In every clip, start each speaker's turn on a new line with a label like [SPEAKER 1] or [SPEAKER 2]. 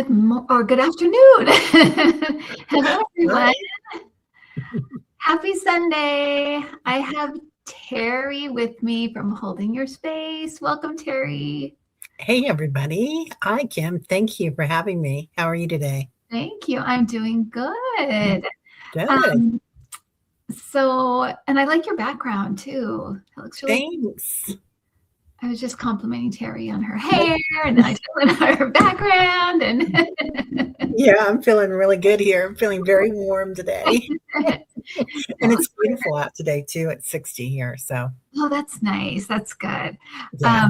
[SPEAKER 1] Good afternoon. Hello, everyone. Happy Sunday. I have Teri with me from Holding Your Space. Welcome, Teri.
[SPEAKER 2] Hey, everybody. Hi, Kim. Thank you for having me. How are you today?
[SPEAKER 1] Thank you. I'm doing good.
[SPEAKER 2] Good.
[SPEAKER 1] And I like your background too. It looks really
[SPEAKER 2] Thanks.
[SPEAKER 1] I was just complimenting Teri on her hair, and then I told her background. And
[SPEAKER 2] yeah, I'm feeling really good here. I'm feeling very warm today. And it's beautiful out today, too. It's 60 here. So,
[SPEAKER 1] oh, that's nice. That's good.
[SPEAKER 2] yeah.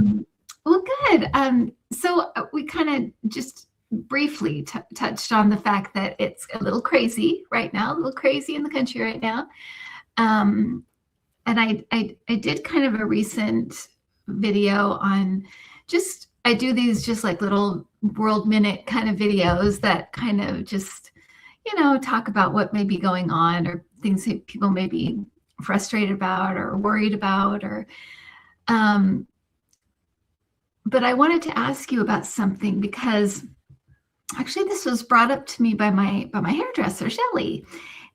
[SPEAKER 1] Well, good. So we kind of just briefly touched on the fact that it's a little crazy right now, a little crazy in the country right now. And I did kind of a recent video on I do these just like little world minute kind of videos that kind of just, talk about what may be going on or things that people may be frustrated about or worried about but I wanted to ask you about something because actually this was brought up to me by my hairdresser, Shelly.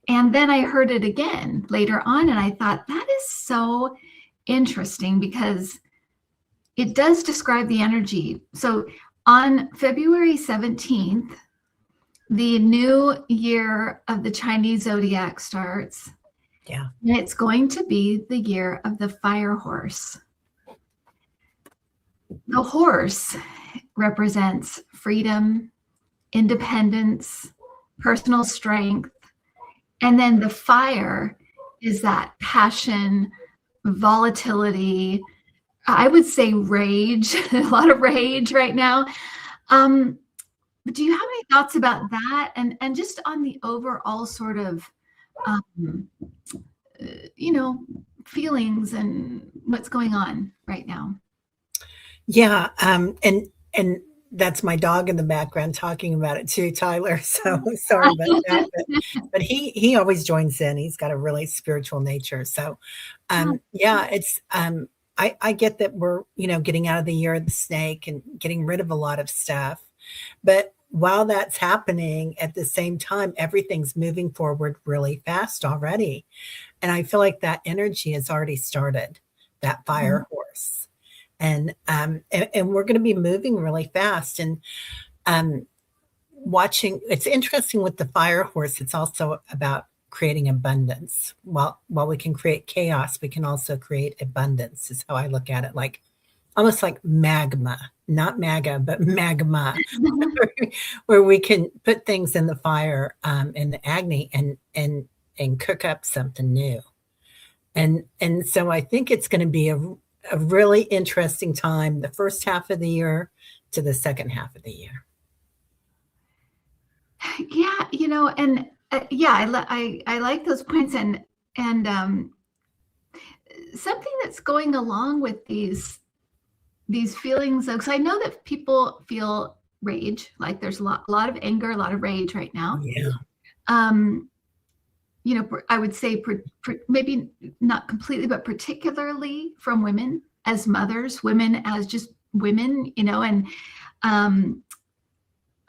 [SPEAKER 1] And then I heard it again later on, and I thought that is so interesting because it does describe the energy. So on February 17th, the new year of the Chinese zodiac starts.
[SPEAKER 2] Yeah.
[SPEAKER 1] And it's going to be the year of the fire horse. The horse represents freedom, independence, personal strength. And then the fire is that passion, volatility, I would say rage, a lot of rage right now. But do you have any thoughts about that? And just on the overall sort of, feelings and what's going on right now?
[SPEAKER 2] Yeah. And that's my dog in the background talking about it too, Tyler. So sorry about that. But he always joins in. He's got a really spiritual nature. So yeah, it's I get that we're, getting out of the year of the snake and getting rid of a lot of stuff. But while that's happening, at the same time, everything's moving forward really fast already. And I feel like that energy has already started, that fire horse. And we're going to be moving really fast. And watching, it's interesting with the fire horse, it's also about creating abundance. While we can create chaos, we can also create abundance, is how I look at it. Like almost like magma, not MAGA, but magma, where we can put things in the fire, in the agni and cook up something new. And so I think it's going to be a really interesting time, the first half of the year to the second half of the year.
[SPEAKER 1] Yeah, and I like those points and something that's going along with these feelings, because I know that people feel rage, like there's a lot of anger, a lot of rage right now.
[SPEAKER 2] Yeah.
[SPEAKER 1] I would say maybe not completely, but particularly from women as mothers, women as just women, and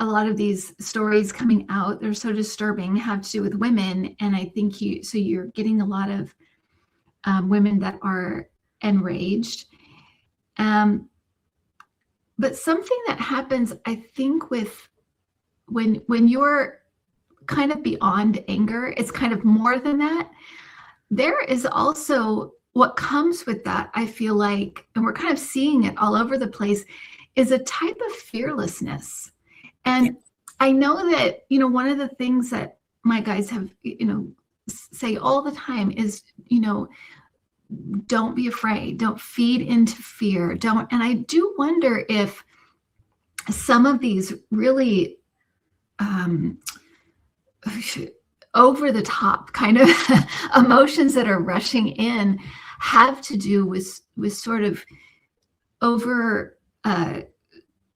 [SPEAKER 1] a lot of these stories coming out, they're so disturbing, have to do with women. And I think you're getting a lot of women that are enraged. But something that happens, I think, with when you're kind of beyond anger, it's kind of more than that. There is also what comes with that, I feel like, and we're kind of seeing it all over the place, is a type of fearlessness. And I know that, one of the things that my guys have, say all the time is, don't be afraid, don't feed into fear, and I do wonder if some of these really over the top kind of emotions that are rushing in have to do with sort of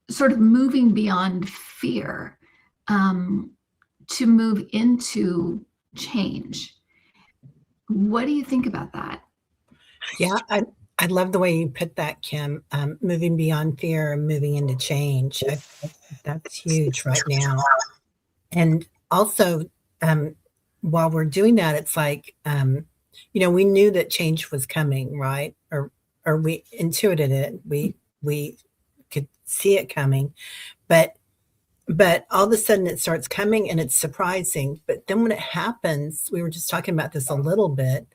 [SPEAKER 1] sort of moving beyond fear to move into change. What do you think about that?
[SPEAKER 2] Yeah, I love the way you put that, Kim. Moving beyond fear and moving into change. That's huge right now. And also, um, while we're doing that, it's like, we knew that change was coming, right? Or we intuited it. We could see it coming, but all of a sudden it starts coming and it's surprising. But then when it happens, we were just talking about this a little bit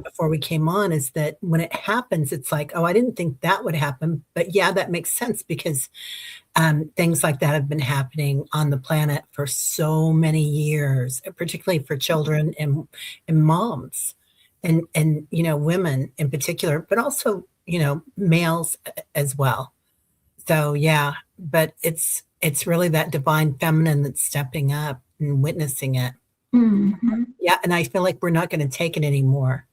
[SPEAKER 2] before we came on, is that when it happens, it's like, oh, I didn't think that would happen. But yeah, that makes sense because things like that have been happening on the planet for so many years, particularly for children and moms and women in particular, but also, males as well. So yeah, but it's really that divine feminine that's stepping up and witnessing it.
[SPEAKER 1] Mhm.
[SPEAKER 2] Yeah, and I feel like we're not going to take it anymore.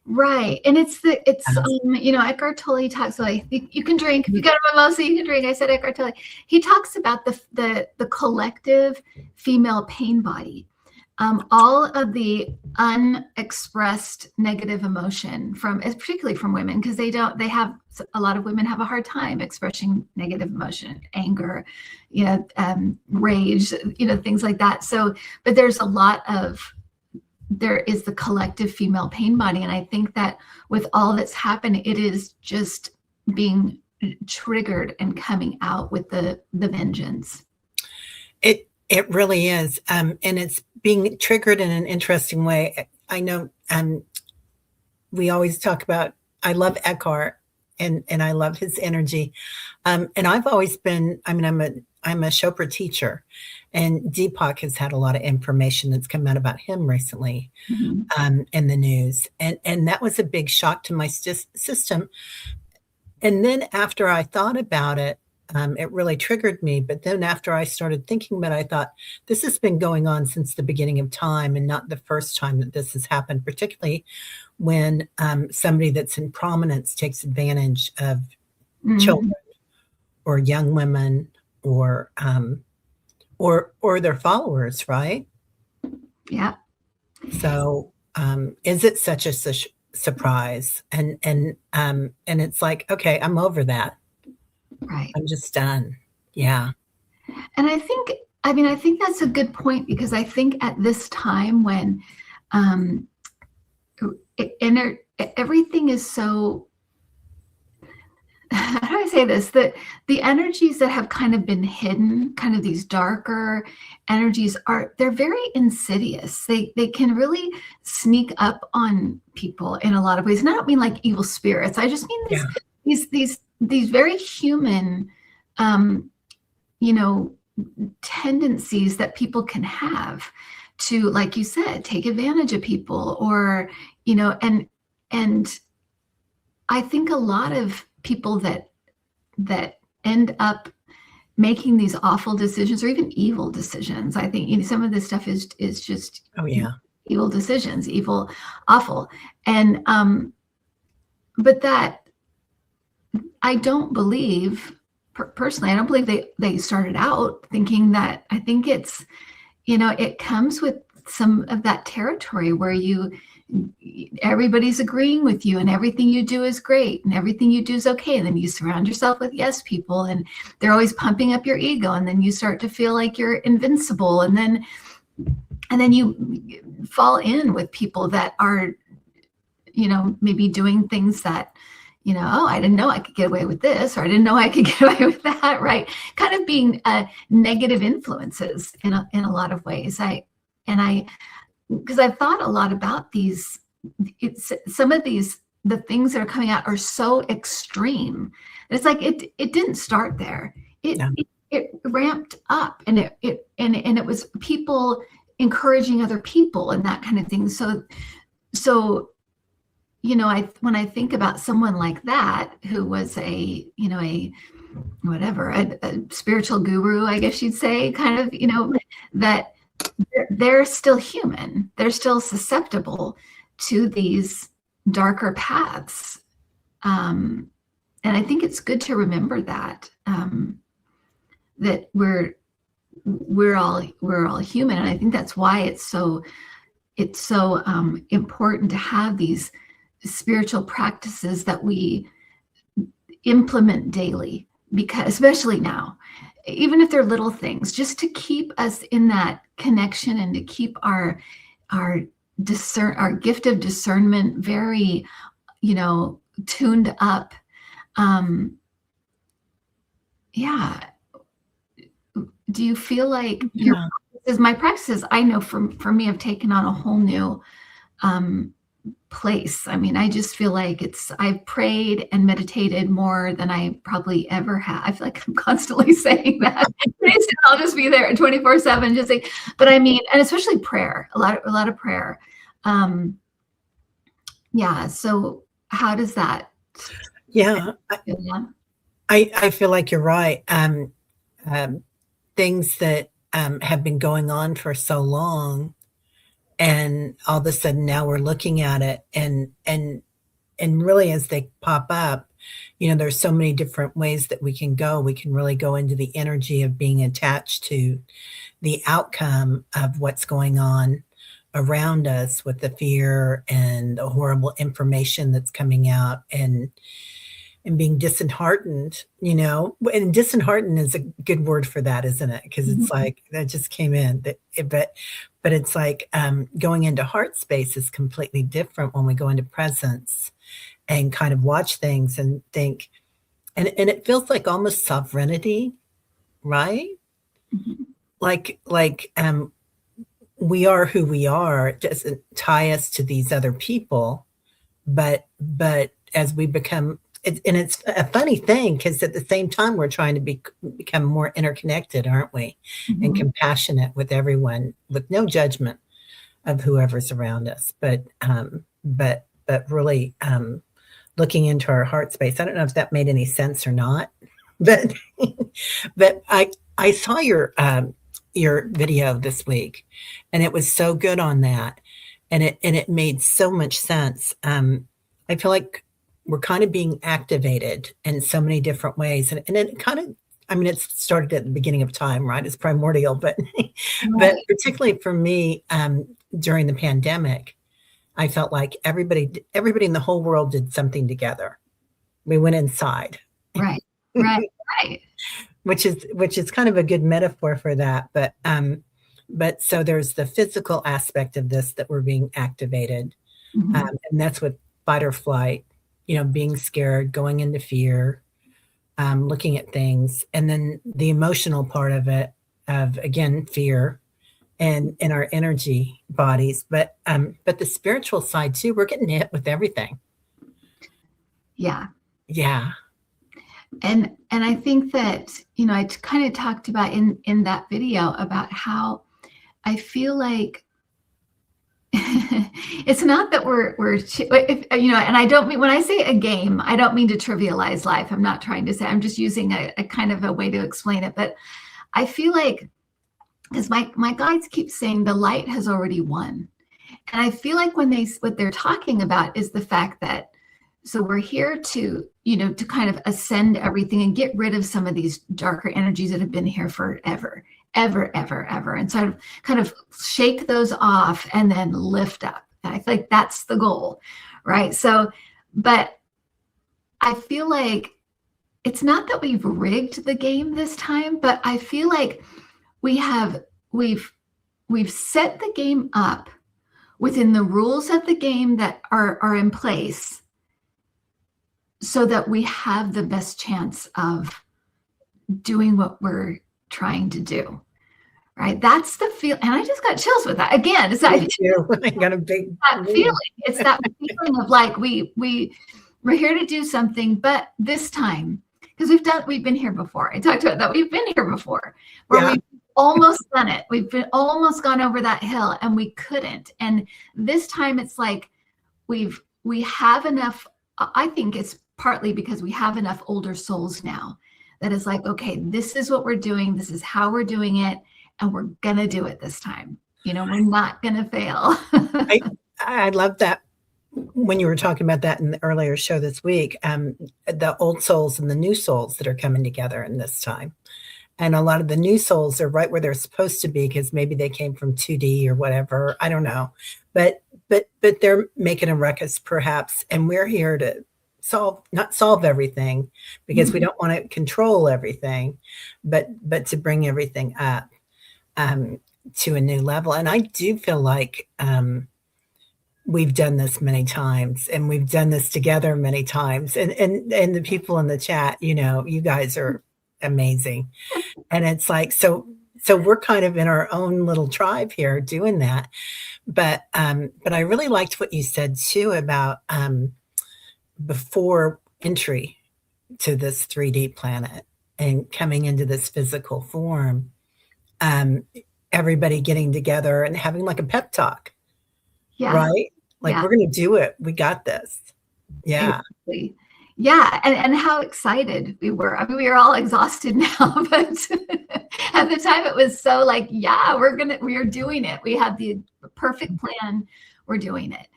[SPEAKER 1] Right. And Eckhart Tolle talks about, you can drink, if you got a mimosa, you can drink. I said Eckhart Tolle. He talks about the collective female pain body. All of the unexpressed negative emotion particularly from women, because a lot of women have a hard time expressing negative emotion, anger, rage, things like that. So, but there is the collective female pain body. And I think that with all that's happened, it is just being triggered and coming out with the vengeance.
[SPEAKER 2] It really is. And it's being triggered in an interesting way. I know we always talk about, I love Eckhart and I love his energy. And I've always been, I'm a Chopra teacher, and Deepak has had a lot of information that's come out about him recently in the news. And that was a big shock to my system. And then after I thought about it, it really triggered me. But then after I started thinking about it, I thought, this has been going on since the beginning of time and not the first time that this has happened, particularly when somebody that's in prominence takes advantage of children or young women or their followers, right?
[SPEAKER 1] Yeah.
[SPEAKER 2] So is it such a surprise? And it's like, okay, I'm over that.
[SPEAKER 1] Right.
[SPEAKER 2] I'm just done. Yeah.
[SPEAKER 1] And I think that's a good point, because I think at this time when everything is so, how do I say this? That the energies that have kind of been hidden, kind of these darker energies, they're very insidious. They can really sneak up on people in a lot of ways. And I don't mean like evil spirits. I just mean these very human, tendencies that people can have to, like you said, take advantage of people, or, and I think a lot of people that end up making these awful decisions, or even evil decisions. I think some of this stuff is just evil decisions, awful. And but that, I don't believe, personally, I don't believe they started out thinking that. I think it's, it comes with some of that territory where everybody's agreeing with you and everything you do is great and everything you do is okay. And then you surround yourself with yes people and they're always pumping up your ego. And then you start to feel like you're invincible. And then you fall in with people that are, maybe doing things that, oh, I didn't know I could get away with this, or I didn't know I could get away with that, right? Kind of being negative influences in a lot of ways. Because I've thought a lot about these, some of the things that are coming out are so extreme. It's like it didn't start there. It ramped up, and it was people encouraging other people and that kind of thing. So when I think about someone like that, who was a spiritual guru, I guess you'd say, kind of, that they're still human. They're still susceptible to these darker paths. And I think it's good to remember that, that we're all human. And I think that's why it's so important to have these spiritual practices that we implement daily, because especially now, even if they're little things, just to keep us in that connection and to keep our gift of discernment very, tuned up. Yeah. Do you feel like my practices, I know for me, have taken on a whole new place. I mean, I just feel like I've prayed and meditated more than I probably ever have. I feel like I'm constantly saying that. I'll just be there 24/7, just saying, but I mean, and especially prayer, a lot of prayer. Yeah. So how does that?
[SPEAKER 2] Yeah. I feel like you're right. Things that have been going on for so long, and all of a sudden now we're looking at it, and really as they pop up, there's so many different ways that we can go. We can really go into the energy of being attached to the outcome of what's going on around us with the fear and the horrible information that's coming out, and being disheartened, and disheartened is a good word for that, isn't it? Because it's like, that just came in, but it's like going into heart space is completely different when we go into presence and kind of watch things and think, and it feels like almost sovereignty, right?
[SPEAKER 1] Mm-hmm.
[SPEAKER 2] Like we are who we are. It doesn't tie us to these other people, but as we become, and it's a funny thing, because at the same time we're trying to become more interconnected, aren't we?
[SPEAKER 1] Mm-hmm.
[SPEAKER 2] And compassionate with everyone, with no judgment of whoever's around us, but really looking into our heart space. I don't know if that made any sense or not, but I saw your video this week, and it was so good on that, and it made so much sense. I feel like we're kind of being activated in so many different ways, and it kind of, I mean, it started at the beginning of time, right? It's primordial, but but particularly for me, during the pandemic, I felt like everybody in the whole world did something together. We went inside,
[SPEAKER 1] right.
[SPEAKER 2] which is kind of a good metaphor for that. But so there's the physical aspect of this, that we're being activated, and that's with fight or flight. Being scared, going into fear, looking at things, and then the emotional part of it, of, again, fear, and in our energy bodies, but the spiritual side too, we're getting hit with everything.
[SPEAKER 1] Yeah. And I think that, I kind of talked about in that video about how I feel like it's not that and I don't mean, when I say a game, I don't mean to trivialize life. I'm not trying to say, I'm just using a kind of a way to explain it. But I feel like, because my guides keep saying the light has already won. And I feel like what they're talking about is the fact that, so we're here to, to kind of ascend everything and get rid of some of these darker energies that have been here forever, ever. And so kind of shake those off and then lift up. And I feel like that's the goal, right? So, but I feel like it's not that we've rigged the game this time, but I feel like we've set the game up within the rules of the game that are in place, so that we have the best chance of doing what we're trying to do. Right? That's the feel. And I just got chills with that. Again, it's that,
[SPEAKER 2] I got a big
[SPEAKER 1] feeling. It's that feeling of like, we're here to do something, but this time, because we've been here before. I talked about that. We've been here before, where we've almost done it. We've almost gone over that hill, and we couldn't. And this time it's like, we have enough. I think it's partly because we have enough older souls now that is like, okay, this is what we're doing. This is how we're doing it. And we're going to do it this time. We're not going to fail.
[SPEAKER 2] I love that. When you were talking about that in the earlier show this week, the old souls and the new souls that are coming together in this time. And a lot of the new souls are right where they're supposed to be, because maybe they came from 2D or whatever. I don't know. But but they're making a ruckus perhaps, and we're here to not solve everything because we
[SPEAKER 1] Mhm.
[SPEAKER 2] don't want to control everything, but to bring everything up um, to a new level. And I do feel like we've done this many times, and we've done this together many times. And the people in the chat, you guys are amazing. And it's like, so we're kind of in our own little tribe here doing that. But I really liked what you said too about before entry to this 3D planet and coming into this physical form, um, everybody getting together and having like a pep talk,
[SPEAKER 1] Yeah.
[SPEAKER 2] right? Like,
[SPEAKER 1] Yeah.
[SPEAKER 2] we're going to do it. We got this. Yeah.
[SPEAKER 1] Exactly. Yeah, and how excited we were. I mean, we are all exhausted now, but at the time it was so like, yeah, we are doing it. We have the perfect plan. We're doing it.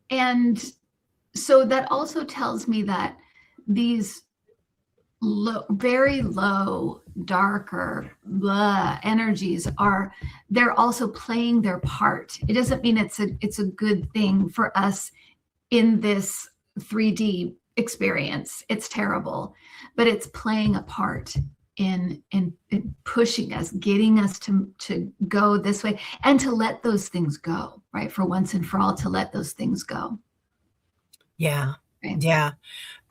[SPEAKER 1] And so that also tells me that these very low, darker energies they're also playing their part. It doesn't mean it's a good thing for us in this 3D experience. It's terrible, but it's playing a part in pushing us, getting us to go this way and to let those things go, right? For once and for all, to let those things go.
[SPEAKER 2] Yeah.
[SPEAKER 1] Right?
[SPEAKER 2] Yeah.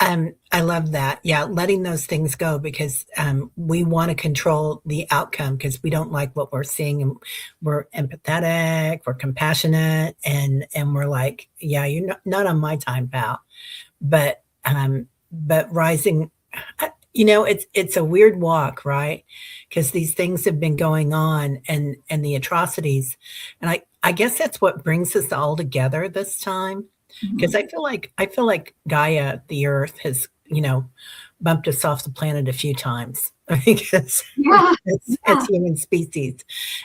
[SPEAKER 2] I love that. Yeah, letting those things go because we want to control the outcome because we don't like what we're seeing, and we're empathetic, we're compassionate, and we're like, yeah, you're not on my time, pal. But rising, it's a weird walk, right? Because these things have been going on, and the atrocities, and I guess that's what brings us all together this time because
[SPEAKER 1] Mhm.
[SPEAKER 2] I feel like Gaia, the Earth, has bumped us off the planet a few times because
[SPEAKER 1] Yeah,
[SPEAKER 2] as
[SPEAKER 1] yeah,
[SPEAKER 2] human species,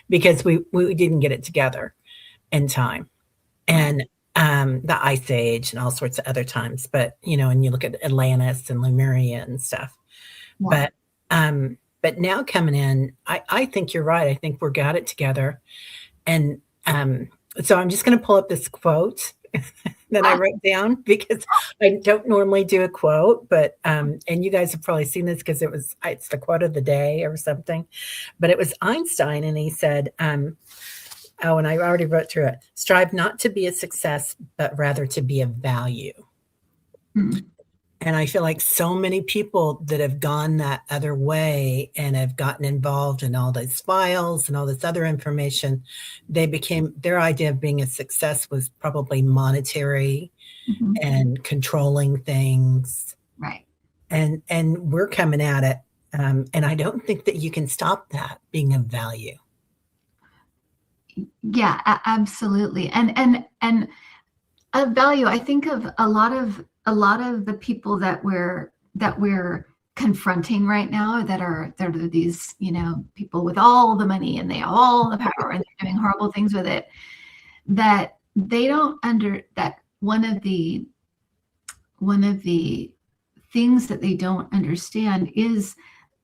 [SPEAKER 2] because we didn't get it together in time,
[SPEAKER 1] right.
[SPEAKER 2] and the Ice Age and all sorts of other times. But and you look at Atlantis and Lemuria and stuff.
[SPEAKER 1] Yeah.
[SPEAKER 2] But now coming in, I think you're right. I think we're got it together, and so I'm just going to pull up this quote that I
[SPEAKER 1] Ah,
[SPEAKER 2] wrote down because I don't normally do a quote, but and you guys have probably seen this because it's the quote of the day or something, but it was Einstein, and he said, oh, and I already wrote through it: strive not to be a success, but rather to be of value.
[SPEAKER 1] hmm.
[SPEAKER 2] And I feel like so many people that have gone that other way and have gotten involved in all these files and all this other information, their idea of being a success was probably monetary
[SPEAKER 1] Mhm.
[SPEAKER 2] and controlling things.
[SPEAKER 1] Right.
[SPEAKER 2] And we're coming at it. And I don't think that you can stop that being of value.
[SPEAKER 1] Yeah, absolutely. And of value, I think of a lot of the people that we're confronting right now that are these, people with all the money and they have all the power and they're doing horrible things with it, that they don't under that one of the things that they don't understand is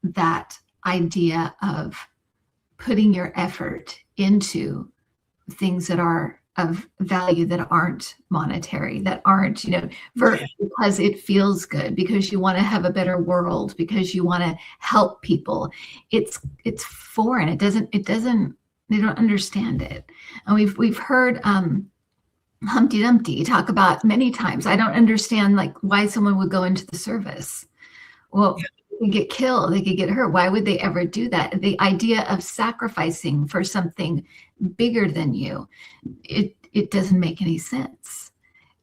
[SPEAKER 1] that idea of putting your effort into things that are of value, that aren't monetary, that aren't,
[SPEAKER 2] Yeah.
[SPEAKER 1] because it feels good, because you want to have a better world, because you want to help people. It's foreign. It doesn't they don't understand it. And we've heard Humpty Dumpty talk about many times. I don't understand like why someone would go into the service. Well, they could get killed, they could get hurt. Why would they ever do that? The idea of sacrificing for something bigger than you, it doesn't make any sense.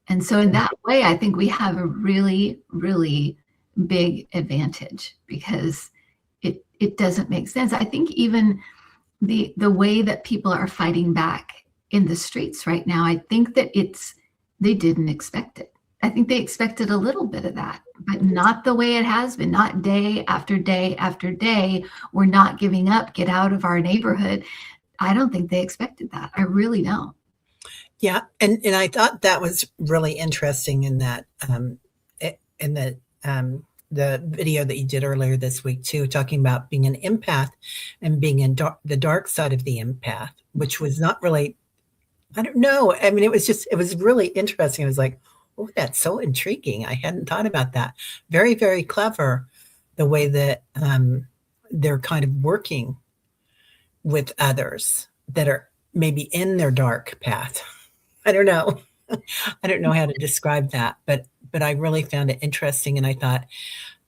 [SPEAKER 1] And so in that way, I think we have a really, really big advantage because it doesn't make sense. I think even the way that people are fighting back in the streets right now, I think that they didn't expect it. I think they expected a little bit of that, but not the way it has been, not day after day after day. We're not giving up, get out of our neighborhood. I don't think they expected that. I really don't.
[SPEAKER 2] Yeah, and I thought that was really interesting in that in the video that you did earlier this week too, talking about being an empath and being in the dark side of the empath, which was not really I don't know. I mean, it was really interesting. I was like, oh, that's so intriguing. I hadn't thought about that. Very, very clever the way that they're kind of working with others that are maybe in their dark path. I don't know. I don't know how to describe that, but I really found it interesting, and I thought,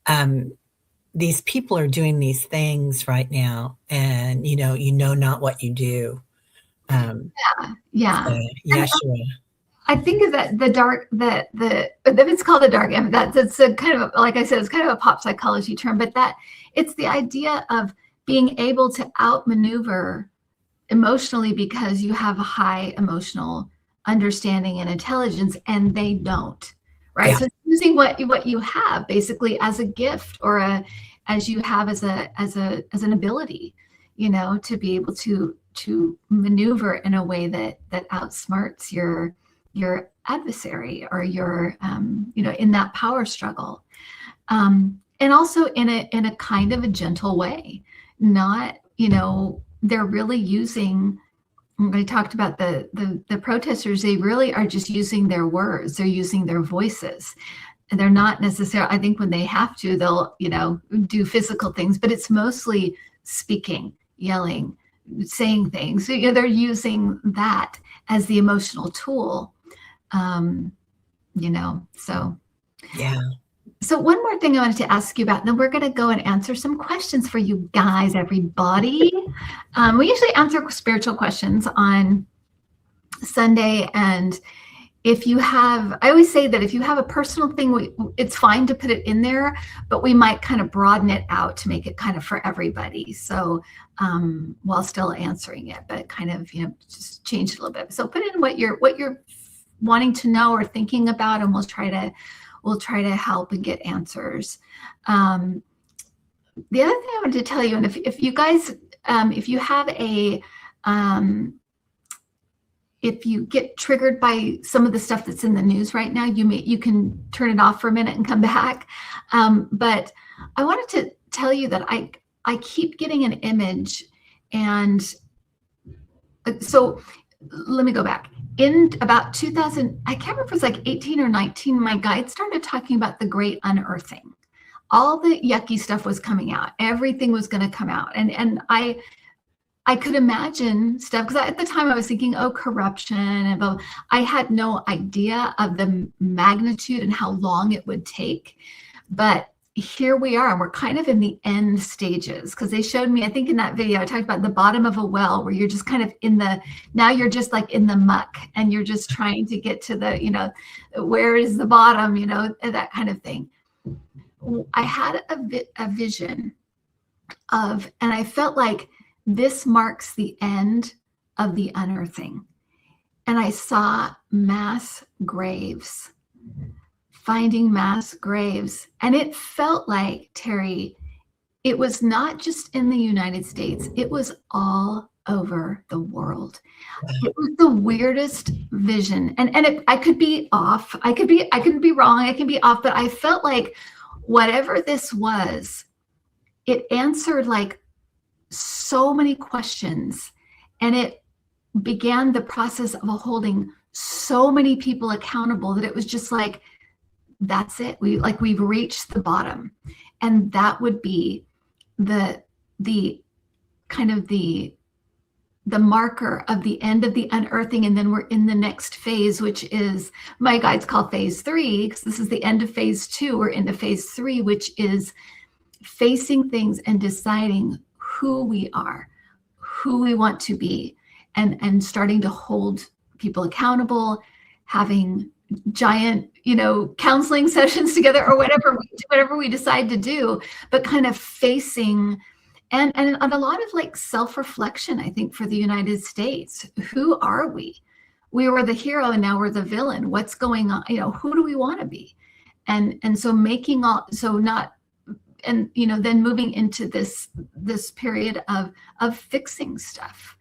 [SPEAKER 2] um, these people are doing these things right now, and you know not what you do. Um, so,
[SPEAKER 1] Yeah. And
[SPEAKER 2] Yeshua,
[SPEAKER 1] I think is that the dark, it's called the dark empathy. That's a kind of, like I said, it's kind of a pop psychology term, but that it's the idea of being able to outmaneuver emotionally because you have a high emotional understanding and intelligence, and they don't, right?
[SPEAKER 2] yeah,
[SPEAKER 1] So using what you have basically as a gift, or as you have as an ability, to be able to maneuver in a way that outsmarts your adversary, or your in that power struggle, and also in a kind of a gentle way. Not, they're really using, when I talked about the protesters, they really are just using their words, they're using their voices, and they're not necessarily, I think when they have to, they'll do physical things, but it's mostly speaking, yelling, saying things. So, they're using that as the emotional tool. um, so
[SPEAKER 2] yeah.
[SPEAKER 1] one more thing I wanted to ask you about, and then we're going to go and answer some questions for you guys, everybody. We usually answer spiritual questions on Sunday, and if you have, I always say that if you have a personal thing, it's fine to put it in there, but we might kind of broaden it out to make it kind of for everybody. So while still answering it, but kind of, just change it a little bit. So put in what you're wanting to know or thinking about, and we'll try to help and get answers. The other thing I wanted to tell you, and if you guys, if you have if you get triggered by some of the stuff that's in the news right now, you can turn it off for a minute and come back. But I wanted to tell you that I keep getting an image, and so let me go back. In about 2000, I can't remember if it was like 18 or 19, my guide started talking about the great unearthing. All the yucky stuff was coming out. Everything was going to come out. And I could imagine stuff, because at the time I was thinking, oh, corruption. And I had no idea of the magnitude and how long it would take. But here we are, and we're kind of in the end stages, because they showed me, I think in that video, I talked about the bottom of a well, where you're just kind of now you're just like in the muck, and you're just trying to get to the, where is the bottom, that kind of thing. I had a vision of, and I felt like this marks the end of the unearthing. And I saw mass graves, finding mass graves. And it felt like, Teri, it was not just in the United States, it was all over the world. It was the weirdest vision. And I could be off. I could be wrong. I can be off, but I felt like whatever this was, it answered like so many questions, and it began the process of holding so many people accountable, that it was just like, that's it. We've reached the bottom. And that would be the kind of the marker of the end of the unearthing. And then we're in the next phase, which is, my guides call phase 3, because this is the end of phase 2. We're into phase 3, which is facing things and deciding who we are, who we want to be, and starting to hold people accountable, having giant, counseling sessions together, or whatever we decide to do, but kind of facing, and a lot of like self-reflection, I think, for the United States. Who are we? We were the hero, and now we're the villain. What's going on? Who do we want to be? And so then moving into this period of fixing stuff.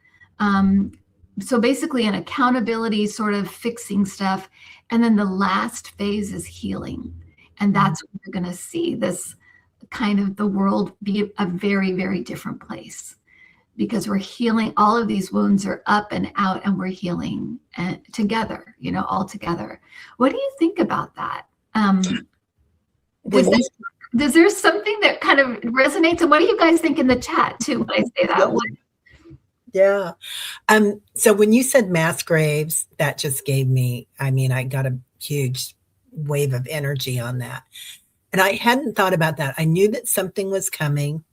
[SPEAKER 1] So basically an accountability, sort of fixing stuff. And then the last phase is healing. And that's when you're going to see this kind of the world be a very, very different place. because we're healing. All of these wounds are up and out, and we're healing together, all together. What do you think about that? Does there something that kind of resonates? And what do you guys think in the chat too when I say that?
[SPEAKER 2] Yeah. So when you said mass graves, that just gave me, I got a huge wave of energy on that. And I hadn't thought about that. I knew that something was coming.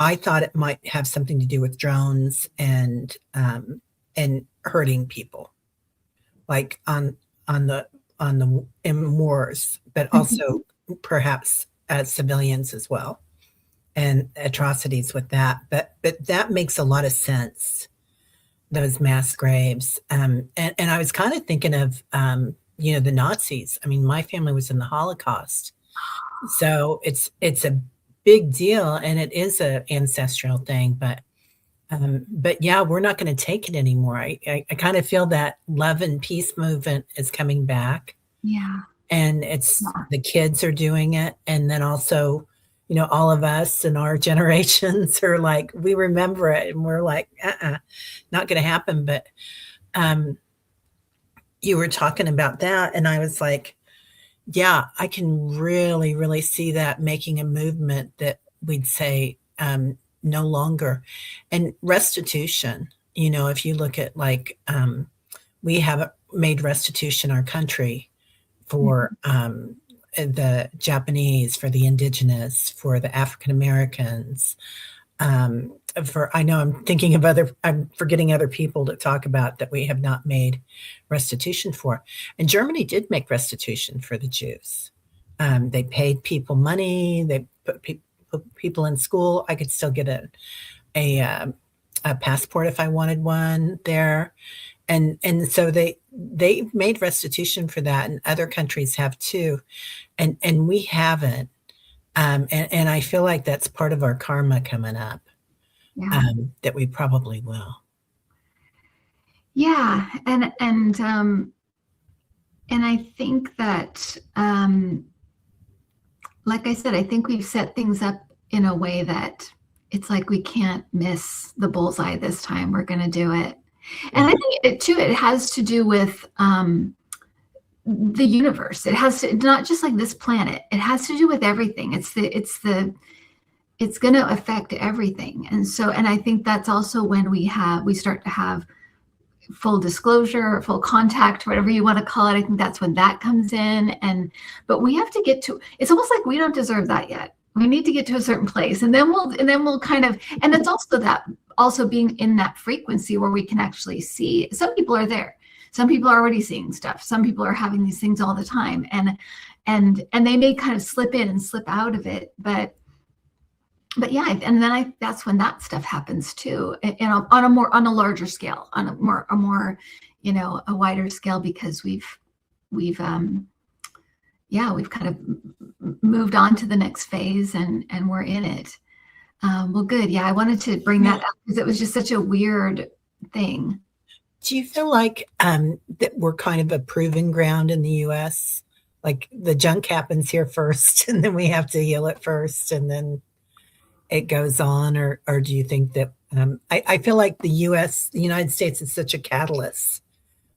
[SPEAKER 2] I thought it might have something to do with drones and hurting people, like in wars, but also perhaps civilians as well, and atrocities with that. But that makes a lot of sense, those mass graves. And I was kind of thinking of the Nazis. My family was in the Holocaust, so it's a big deal, and it is an ancestral thing. But yeah, we're not going to take it anymore. I kind of feel that love and peace movement is coming back.
[SPEAKER 1] Yeah.
[SPEAKER 2] And the kids are doing it. And then also, all of us and our generations are like, we remember it, and we're like, not going to happen. But you were talking about that, and I was like, yeah, I can really, really see that making a movement that we'd say no longer. And restitution, if you look at we have made restitution our country for the Japanese, for the indigenous, for the African Americans, I know I'm forgetting other people to talk about that we have not made restitution for. And Germany did make restitution for the Jews. They paid people money. They put people in school. I could still get a passport if I wanted one there. And so they made restitution for that, and other countries have too. And we haven't. And I feel like that's part of our karma coming up, that we probably will.
[SPEAKER 1] Yeah. And I think that, like I said, I think we've set things up in a way that it's like we can't miss the bullseye this time. We're going to do it. And I think it has to do with the universe. It has to, not just like this planet. It has to do with everything. It's going to affect everything. And I think that's also when we start to have full disclosure, full contact, whatever you want to call it. I think that's when that comes in. But we have to get to, it's almost like we don't deserve that yet. We need to get to a certain place, and then we'll kind of, and it's also being in that frequency where we can actually see. Some people are there. Some people are already seeing stuff. Some people are having these things all the time, and they may kind of slip in and slip out of it. But yeah, and then that's when that stuff happens too, on a larger scale, on a more a wider scale, because we've kind of moved on to the next phase, and we're in it. Well, good. Yeah, I wanted to bring that up because it was just such a weird thing.
[SPEAKER 2] Do you feel like that we're kind of a proving ground in the U.S.? Like the junk happens here first, and then we have to heal it first, and then it goes on? Or do you think that I feel like the United States is such a catalyst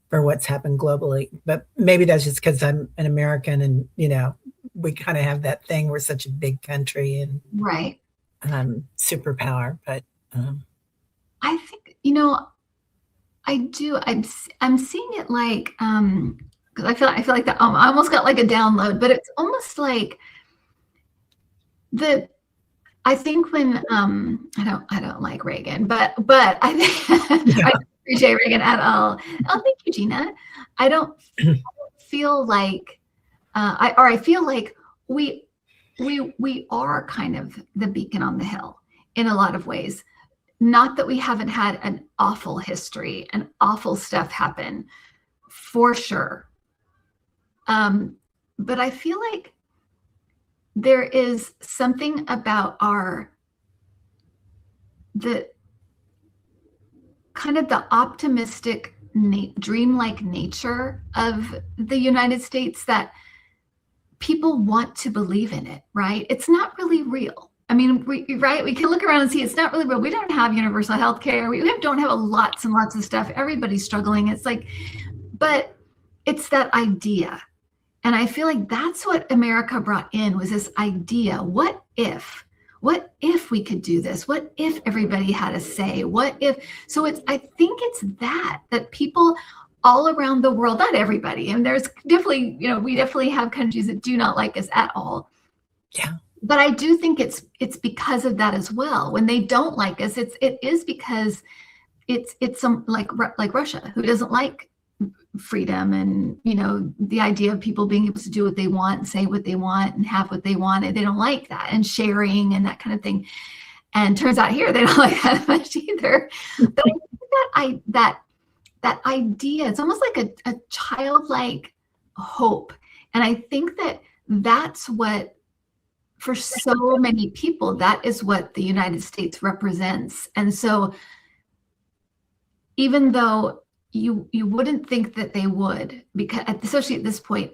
[SPEAKER 2] for what's happened globally, but maybe that's just because I'm an American, and we kind of have that thing. We're such a big country and
[SPEAKER 1] right,
[SPEAKER 2] superpower. But
[SPEAKER 1] I think I do. I'm seeing it like because I feel like that. I almost got like a download, but it's almost like I think when I don't like Reagan, but I think I don't appreciate Reagan at all. Oh, thank you, Gina. I don't feel like I feel like we are kind of the beacon on the hill in a lot of ways. Not that we haven't had an awful history and awful stuff happen, for sure. But I feel like there is something about the kind of the optimistic, dreamlike nature of the United States that people want to believe in it, right? It's not really real. I mean, right? We can look around and see it's not really real. We don't have universal health care. We don't have lots and lots of stuff. Everybody's struggling. It's like, but it's that idea. And I feel like that's what America brought in, was this idea. What if we could do this? What if everybody had a say? What if? So I think it's that people all around the world, not everybody, and there's definitely, we definitely have countries that do not like us at all.
[SPEAKER 2] Yeah.
[SPEAKER 1] But I do think it's because of that as well. When they don't like us, it is because it's some like Russia, who doesn't like freedom and the idea of people being able to do what they want and say what they want and have what they want, and they don't like that, and sharing and that kind of thing. And turns out here they don't like that much either. But I think that idea, it's almost like a childlike hope, and I think that's what, for so many people, that is what the United States represents. And so even though you wouldn't think that they would, because especially at this point,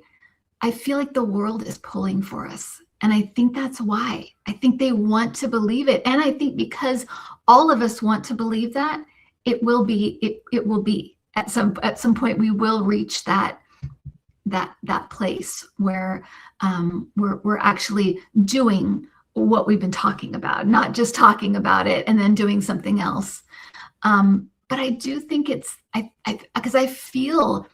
[SPEAKER 1] I feel like the world is pulling for us. And I think that's why. I think they want to believe it. And I think because all of us want to believe that, it will be at some point, we will reach that place where we're actually doing what we've been talking about, not just talking about it and then doing something else. But I do think it's, because I feel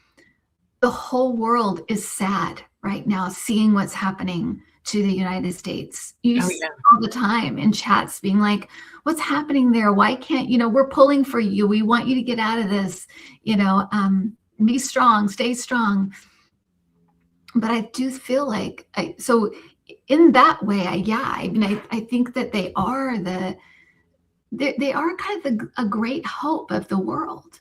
[SPEAKER 1] the whole world is sad right now, seeing what's happening to the United States. You see all the time in chats being like, what's happening there? Why can't, we're pulling for you. We want you to get out of this, be strong, stay strong. But I do feel like, so in that way, I think that they are they are kind of a great hope of the world.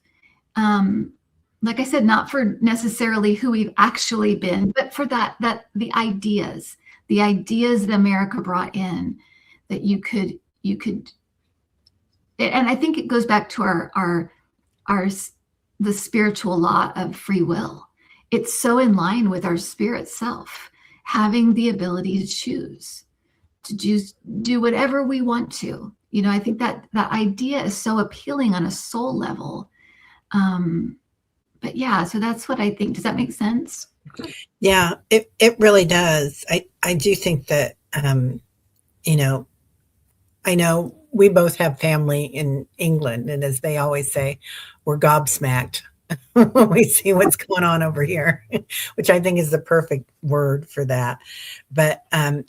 [SPEAKER 1] Like I said, not for necessarily who we've actually been, but for that the ideas that America brought in, that you could, and I think it goes back to the spiritual law of free will. It's so in line with our spirit self, having the ability to choose, to do whatever we want to. I think that idea is so appealing on a soul level. But yeah, so that's what I think. Does that make sense?
[SPEAKER 2] Yeah, it really does. I do think that, I know we both have family in England, and as they always say, we're gobsmacked when we see what's going on over here, which I think is the perfect word for that. But, and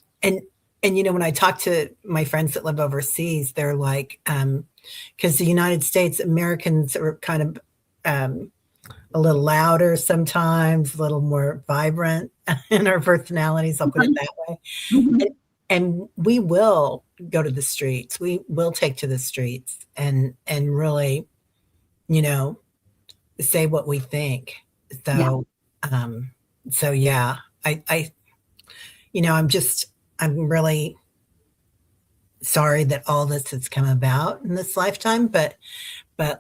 [SPEAKER 2] when I talk to my friends that live overseas, they're like, because the United States, Americans are kind of a little louder sometimes, a little more vibrant in our personalities, I'll put it that way.
[SPEAKER 1] Mm-hmm.
[SPEAKER 2] And we will go to the streets. We will take to the streets and really, say what we think. So, yeah, I'm really sorry that all this has come about in this lifetime, but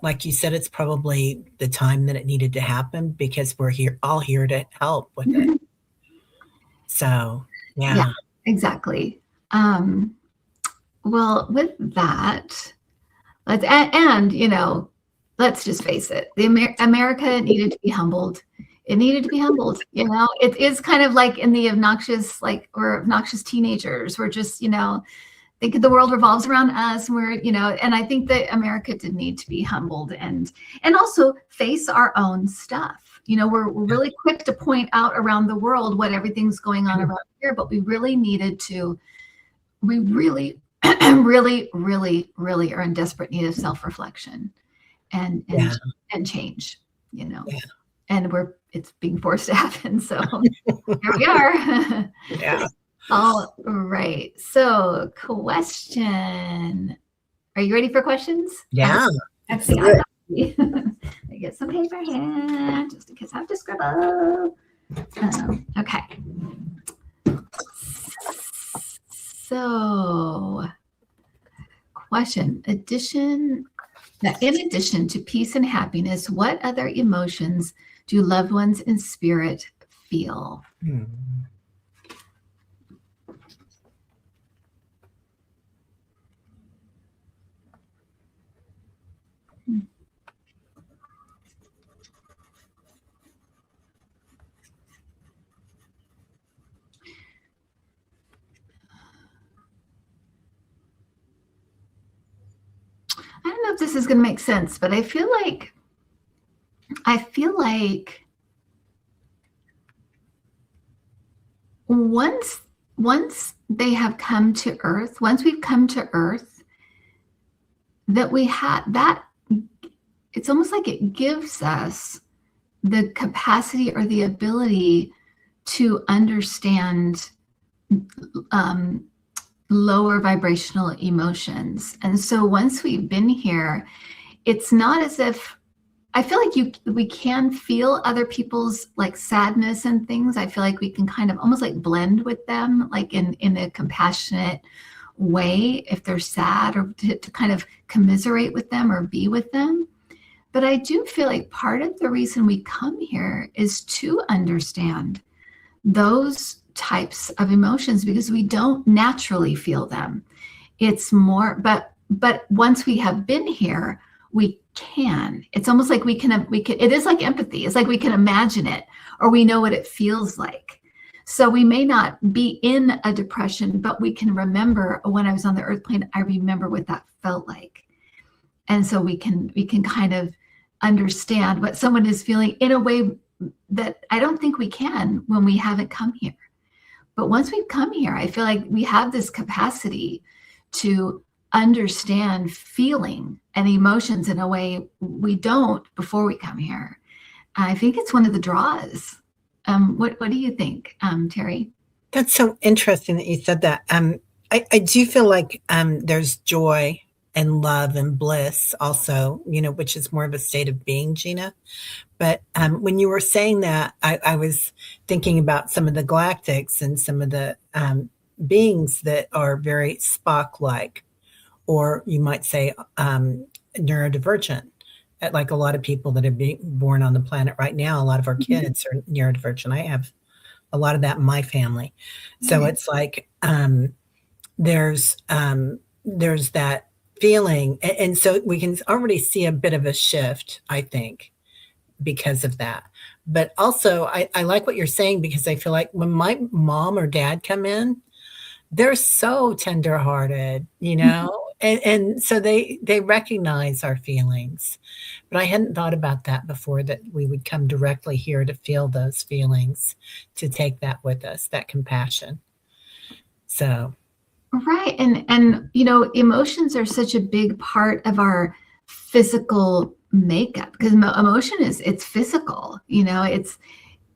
[SPEAKER 2] like you said, it's probably the time that it needed to happen, because we're all here to help with it. So, yeah,
[SPEAKER 1] exactly. Well, with that, let's just face it. America needed to be humbled. It needed to be humbled. It is kind of like in the obnoxious, we're obnoxious teenagers. We're just, think the world revolves around us. And we're, and I think that America did need to be humbled and also face our own stuff. We're really quick to point out around the world what everything's going on around here, but we really needed to, we really, really, really, really are in desperate need of self-reflection and change, and it's being forced to happen. So here we are.
[SPEAKER 2] Yeah.
[SPEAKER 1] All right. So question. Are you ready for questions?
[SPEAKER 2] Yeah.
[SPEAKER 1] Let's see. I get some paper here just in case I have to scribble. Okay. So, question. In addition to peace and happiness, what other emotions do loved ones in spirit feel? if this is going to make sense, but I feel like once they have come to Earth, once we've come to Earth, that we have that, it's almost like it gives us the capacity or the ability to understand lower vibrational emotions. And so once we've been here, it's not as if, I feel like we can feel other people's like sadness and things. I feel like we can kind of almost like blend with them, like in a compassionate way, if they're sad, or to kind of commiserate with them or be with them. But I do feel like part of the reason we come here is to understand those types of emotions, because we don't naturally feel them. It's more, but once we have been here, we can. It's almost like we can. It is like empathy. It's like we can imagine it, or we know what it feels like. So we may not be in a depression, but we can remember, when I was on the earth plane, I remember what that felt like. And so we can kind of understand what someone is feeling in a way that I don't think we can when we haven't come here. But once we've come here, I feel like we have this capacity to understand feeling and emotions in a way we don't before we come here. I think it's one of the draws. What do you think, Teri?
[SPEAKER 2] That's so interesting that you said that. I do feel like there's joy and love and bliss also, which is more of a state of being, Gina. But when you were saying that, I was thinking about some of the galactics and some of the beings that are very Spock-like, or you might say neurodivergent. Like a lot of people that are being born on the planet right now, a lot of our kids are neurodivergent. I have a lot of that in my family. So it's like there's that feeling. And so we can already see a bit of a shift, I think, because of that. But also, I like what you're saying, because I feel like when my mom or dad come in, they're so tenderhearted, and so they recognize our feelings. But I hadn't thought about that before, that we would come directly here to feel those feelings, to take that with us, that compassion. So.
[SPEAKER 1] Right. And emotions are such a big part of our physical makeup, because emotion it's physical, it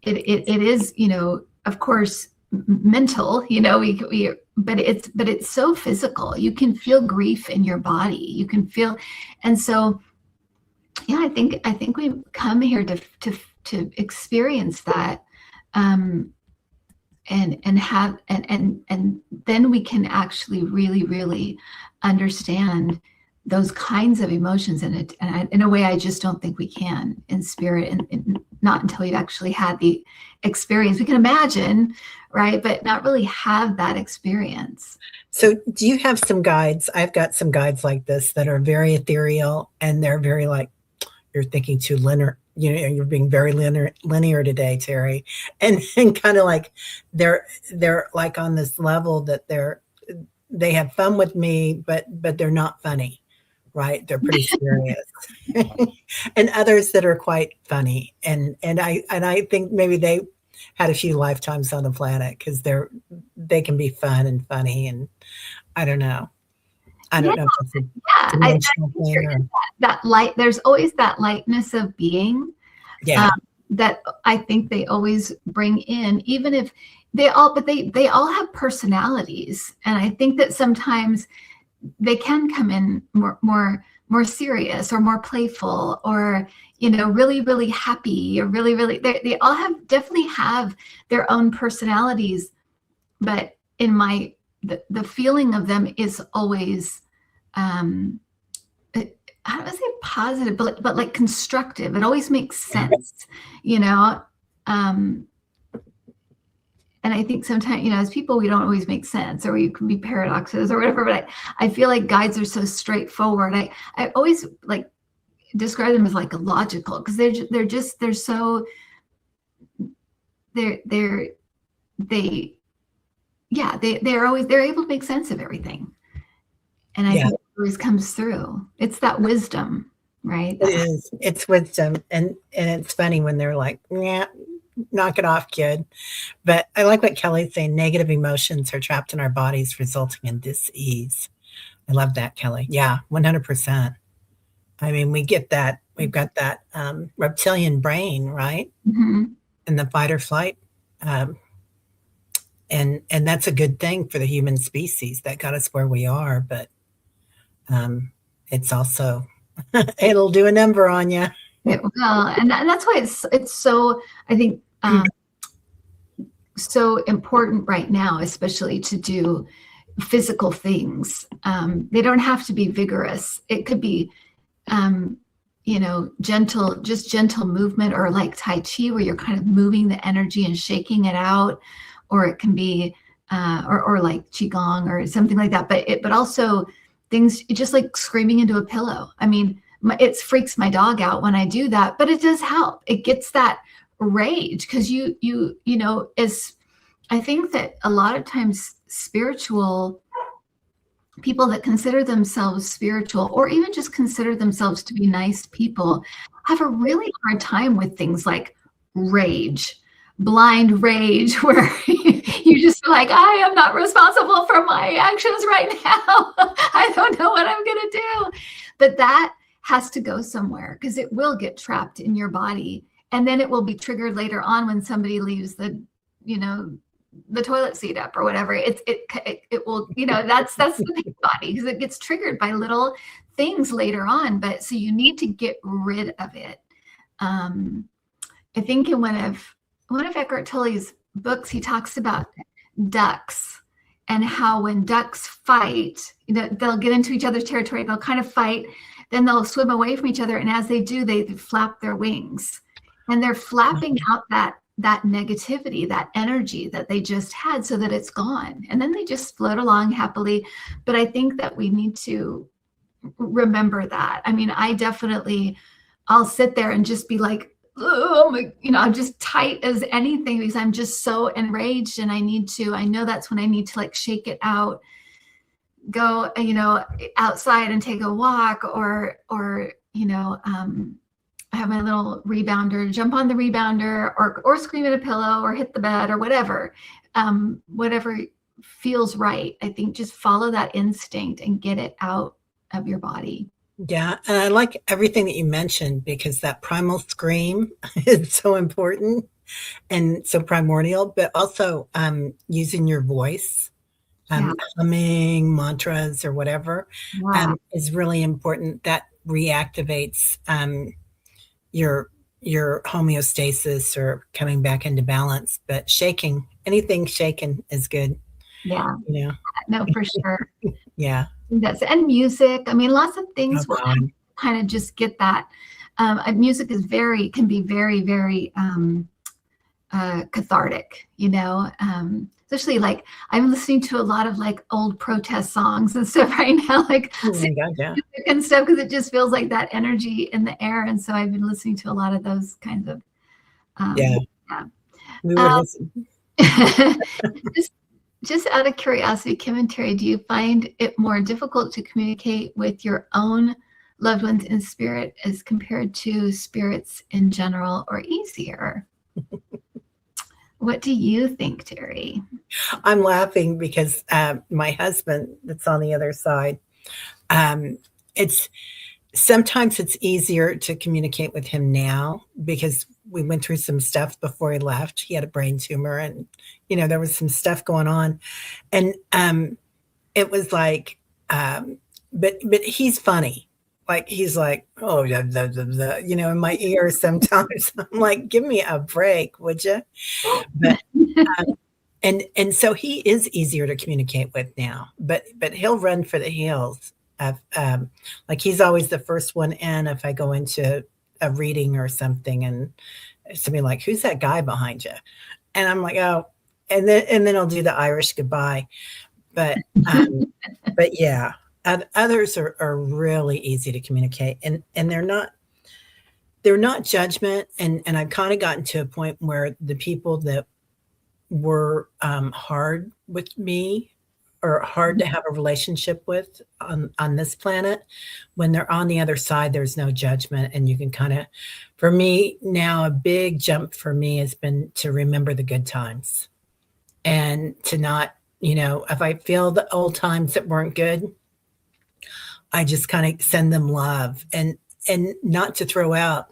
[SPEAKER 1] is, of course, mental, but it's so physical. You can feel grief in your body. You can feel, and so, yeah, I think we come here to experience that, and then we can actually really, really understand those kinds of emotions in a way I just don't think we can in spirit, and not until we've actually had the experience. We can imagine, right, but not really have that experience.
[SPEAKER 2] So do you have some guides? I've got some guides like this that are very ethereal, and they're very like, you're thinking too linear, you're being very linear today, Teri, and kind of like they're like on this level that they have fun with me, but they're not funny. Right, they're pretty serious. And others that are quite funny, and I think maybe they had a few lifetimes on the planet, because they can be fun and funny, and I don't know if it's a dimensional thing, or
[SPEAKER 1] that light. There's always that lightness of being, that I think they always bring in, even if they all have personalities, and I think that sometimes they can come in more serious, or more playful, or really, really happy, or really, really, they all definitely have their own personalities. But in the feeling of them is always, I don't want to say positive, but like constructive. It always makes sense, and I think sometimes, as people, we don't always make sense, or you can be paradoxes or whatever, but I feel like guides are so straightforward. I always like describe them as like logical, because they're able to make sense of everything. And I think always comes through. It's that wisdom, right?
[SPEAKER 2] It is. It's wisdom. And it's funny when they're like, yeah, knock it off, kid. But I like what Kelly's saying. Negative emotions are trapped in our bodies, resulting in dis-ease. I love that, Kelly. Yeah, 100%. I mean, we get that. We've got that reptilian brain, right?
[SPEAKER 1] Mhm.
[SPEAKER 2] And the fight or flight. Um, and that's a good thing for the human species. That got us where we are. But it's also, it'll do a number on you.
[SPEAKER 1] It will, and that's why it's so, I think, so important right now, especially to do physical things. They don't have to be vigorous. It could be, gentle movement, or like Tai Chi, where you're kind of moving the energy and shaking it out, or it can be, or like Qigong or something like that. But also things just like screaming into a pillow. I mean, it freaks my dog out when I do that, but it does help. It gets that rage, because as I think that a lot of times spiritual people that consider themselves spiritual, or even just consider themselves to be nice people, have a really hard time with things like rage, blind rage, where you just feel like, I am not responsible for my actions right now. I don't know what I'm going to do. But that has to go somewhere, because it will get trapped in your body. And then it will be triggered later on when somebody leaves the toilet seat up or whatever. It will, that's the big body, because it gets triggered by little things later on. But so you need to get rid of it. I think in one of Eckhart Tolle's books, he talks about ducks, and how when ducks fight, they'll get into each other's territory, they'll kind of fight, then they'll swim away from each other, and as they do, they flap their wings, and they're flapping out that negativity, that energy that they just had, so that it's gone, and then they just float along happily. But I think that we need to remember that. I mean, I'll sit there and just be like, oh my, I'm just tight as anything, because I'm just so enraged, and I know that's when I need to like shake it out, go, outside and take a walk, or have my little rebounder, jump on the rebounder, or scream at a pillow, or hit the bed, or whatever feels right. I think just follow that instinct and get it out of your body.
[SPEAKER 2] Yeah, and I like everything that you mentioned, because that primal scream is so important and so primordial, but also using your voice,
[SPEAKER 1] Yeah.
[SPEAKER 2] humming mantras or whatever,
[SPEAKER 1] Wow.
[SPEAKER 2] is really important. That reactivates your homeostasis, or coming back into balance. But anything shaken is good.
[SPEAKER 1] Yeah. No, for sure.
[SPEAKER 2] Yeah.
[SPEAKER 1] And music. I mean, lots of things
[SPEAKER 2] Oh,
[SPEAKER 1] will
[SPEAKER 2] God.
[SPEAKER 1] kind of just get that. Music can be very, very cathartic, especially like I'm listening to a lot of like old protest songs and stuff right now, like
[SPEAKER 2] Oh my God, yeah.
[SPEAKER 1] and stuff, because it just feels like that energy in the air. And so I've been listening to a lot of those kinds of
[SPEAKER 2] Yeah.
[SPEAKER 1] yeah.
[SPEAKER 2] We were listening.
[SPEAKER 1] Just out of curiosity, Kim and Teri, do you find it more difficult to communicate with your own loved ones in spirit as compared to spirits in general, or easier? What do you think, Teri?
[SPEAKER 2] I'm laughing because my husband, that's on the other side, sometimes it's easier to communicate with him now, because we went through some stuff before he left. He had a brain tumor, and there was some stuff going on, and it was like, but he's funny. Like, he's like, oh, in my ear sometimes. I'm like, give me a break, would you? But and so he is easier to communicate with now. But he'll run for the hills. Like, he's always the first one in if I go into a reading or something, and somebody like, who's that guy behind you? And I'm like, oh, and then he'll do the Irish goodbye. But yeah, others are really easy to communicate, and they're not judgment. And I've kind of gotten to a point where the people that were hard with me or hard to have a relationship with on this planet, when they're on the other side, there's no judgment, and you can kind of, for me now, a big jump for me has been to remember the good times and to not, if I feel the old times that weren't good, I just kind of send them love and not to throw out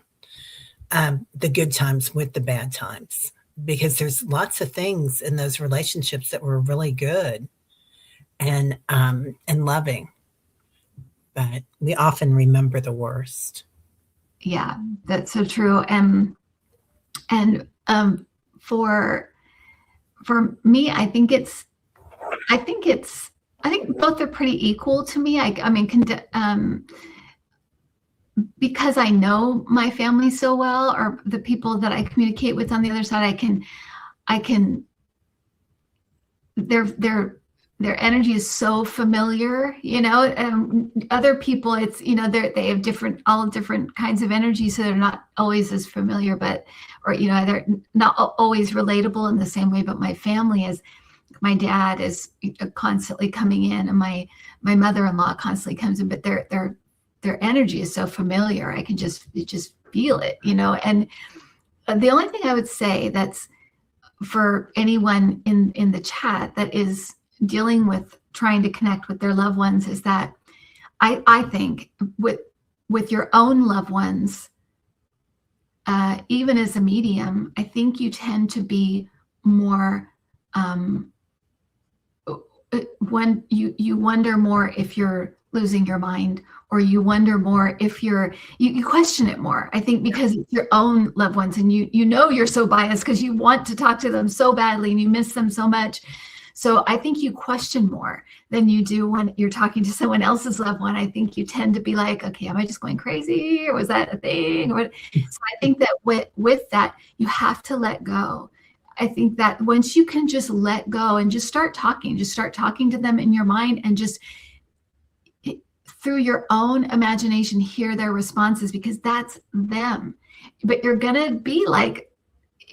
[SPEAKER 2] the good times with the bad times, because there's lots of things in those relationships that were really good and loving, but we often remember the worst.
[SPEAKER 1] Yeah, that's so true. And for me, I think both are pretty equal to me. I mean, because I know my family so well, or the people that I communicate with on the other side, I can, their energy is so familiar, other people, it's, they have all different kinds of energy. So they're not always as familiar, or they're not always relatable in the same way. But my family is, my dad is constantly coming in, and my mother-in-law constantly comes in, but their energy is so familiar. I can just feel it, and the only thing I would say that's for anyone in the chat that is dealing with trying to connect with their loved ones is that I think with your own loved ones, even as a medium, I think you tend to be more when you wonder more if you're losing your mind, or you wonder more if you question it more. I think because it's your own loved ones, and you're so biased because you want to talk to them so badly and you miss them so much. So I think you question more than you do when you're talking to someone else's loved one. I think you tend to be like, okay, am I just going crazy, or was that a thing? So I think that with that, you have to let go. I think that once you can just let go and just start talking to them in your mind, and just through your own imagination, hear their responses, because that's them. But you're going to be like,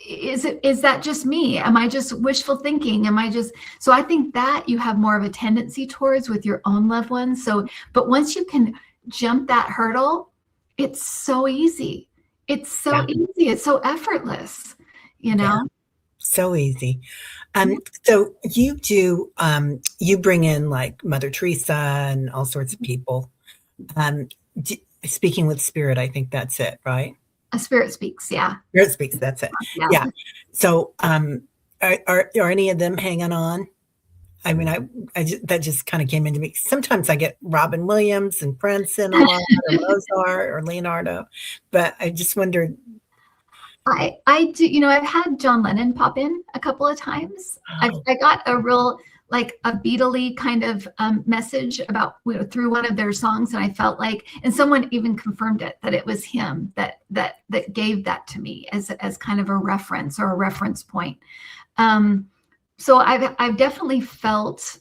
[SPEAKER 1] is that just me? Am I just wishful thinking? So I think that you have more of a tendency towards with your own loved ones. So, but once you can jump that hurdle, it's so easy. It's so easy. It's so effortless,
[SPEAKER 2] Yeah, so easy. So you bring in like Mother Teresa and all sorts of people. Speaking with spirit, I think that's it, right?
[SPEAKER 1] A spirit speaks. Yeah.
[SPEAKER 2] Spirit speaks. That's it. Yeah. So, are any of them hanging on? I mean, that just kind of came into me. Sometimes I get Robin Williams and Prince in a lot, or Mozart or Leonardo, but I just wondered.
[SPEAKER 1] I do, I've had John Lennon pop in a couple of times.
[SPEAKER 2] Oh.
[SPEAKER 1] I got a real, like a Beatle-y kind of message about, through one of their songs. And I felt like, and someone even confirmed it, that it was him that gave that to me as kind of a reference, or a reference point. So I've definitely felt,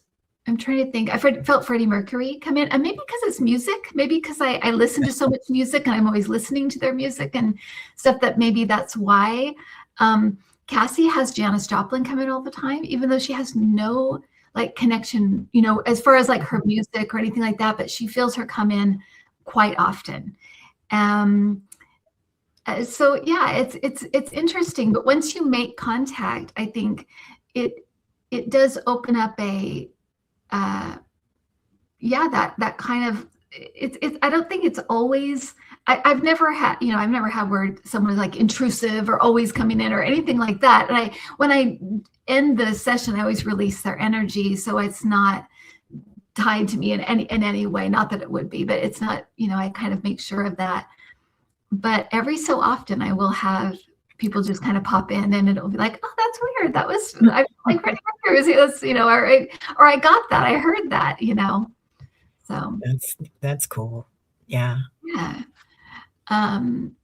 [SPEAKER 1] I'm trying to think, I felt Freddie Mercury come in, and maybe because it's music, maybe because I listen to so much music, and I'm always listening to their music and stuff, that maybe that's why. Cassie has Janis Joplin come in all the time, even though she has no like connection, as far as like her music or anything like that, but she feels her come in quite often. So yeah, it's interesting, but once you make contact, I think it does open up a that kind of, it's I don't think it's always, I've never had where someone's like intrusive or always coming in or anything like that. And when I end the session, I always release their energy, so it's not tied to me in any way. Not that it would be, but it's not, I kind of make sure of that. But every so often I will have people just kind of pop in, and it'll be like, oh, that's weird. That was, I like Freddie Mercury, or I got that, I heard that, So
[SPEAKER 2] That's cool. Yeah.
[SPEAKER 1] Yeah. And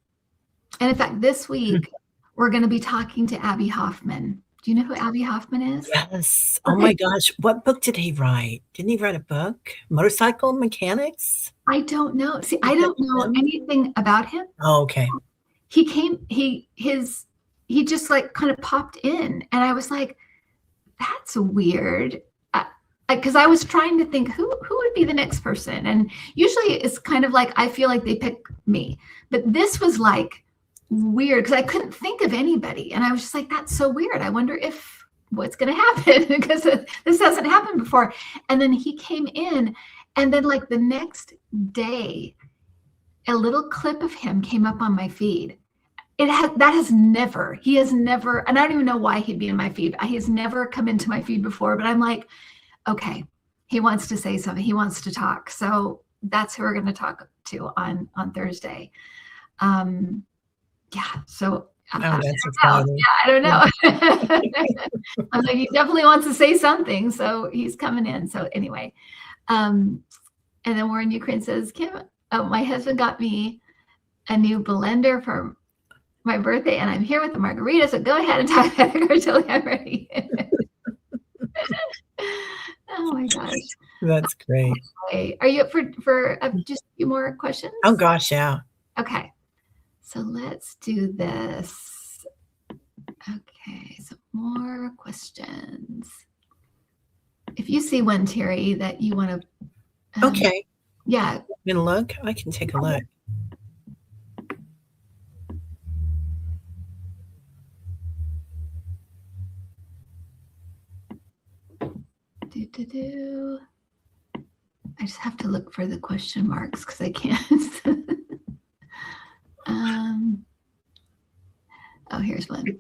[SPEAKER 1] in fact, this week we're going to be talking to Abby Hoffman. Do you know who Abby Hoffman is?
[SPEAKER 2] Yes. Oh my gosh. What book did he write? Didn't he write a book? Motorcycle Mechanics?
[SPEAKER 1] I don't know. See, I don't know anything about him.
[SPEAKER 2] Oh, okay.
[SPEAKER 1] He just like kind of popped in, and I was like, that's weird. because I was trying to think who would be the next person, and usually it's kind of like I feel like they pick me, but this was like weird because I couldn't think of anybody, and I was just like, that's so weird. I wonder if what's going to happen because this hasn't happened before. And then he came in, and then like the next day, a little clip of him came up on my feed. He has never, and I don't even know why he'd be in my feed. He has never come into my feed before, but I'm like, okay, he wants to say something. He wants to talk. So that's who we're going to talk to on Thursday. Yeah. So
[SPEAKER 2] that's exciting.
[SPEAKER 1] I don't know. I'm like, he definitely wants to say something. So he's coming in. So anyway, and then Warren Ukraine says, Kim, my husband got me a new blender for my birthday, and I'm here with the margarita. So go ahead and talk about it until I'm ready. Oh my gosh,
[SPEAKER 2] that's great.
[SPEAKER 1] Okay. Are you up for just a few more questions?
[SPEAKER 2] Oh gosh, yeah.
[SPEAKER 1] Okay, so let's do this. Okay, so more questions. If you see one, Teri, that you want to.
[SPEAKER 2] Okay.
[SPEAKER 1] Yeah.
[SPEAKER 2] You can look. I can take a look.
[SPEAKER 1] I just have to look for the question marks because I can't. Oh, here's one.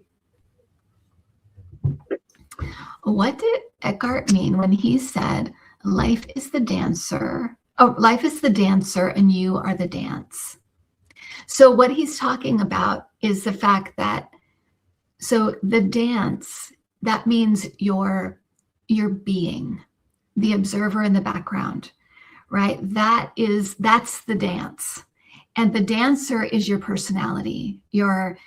[SPEAKER 1] What did Eckhart mean when he said, life is the dancer? Oh, life is the dancer and you are the dance. So what he's talking about is the fact that, so the dance, that means your being, the observer in the background, right? That's the dance. And the dancer is your personality, your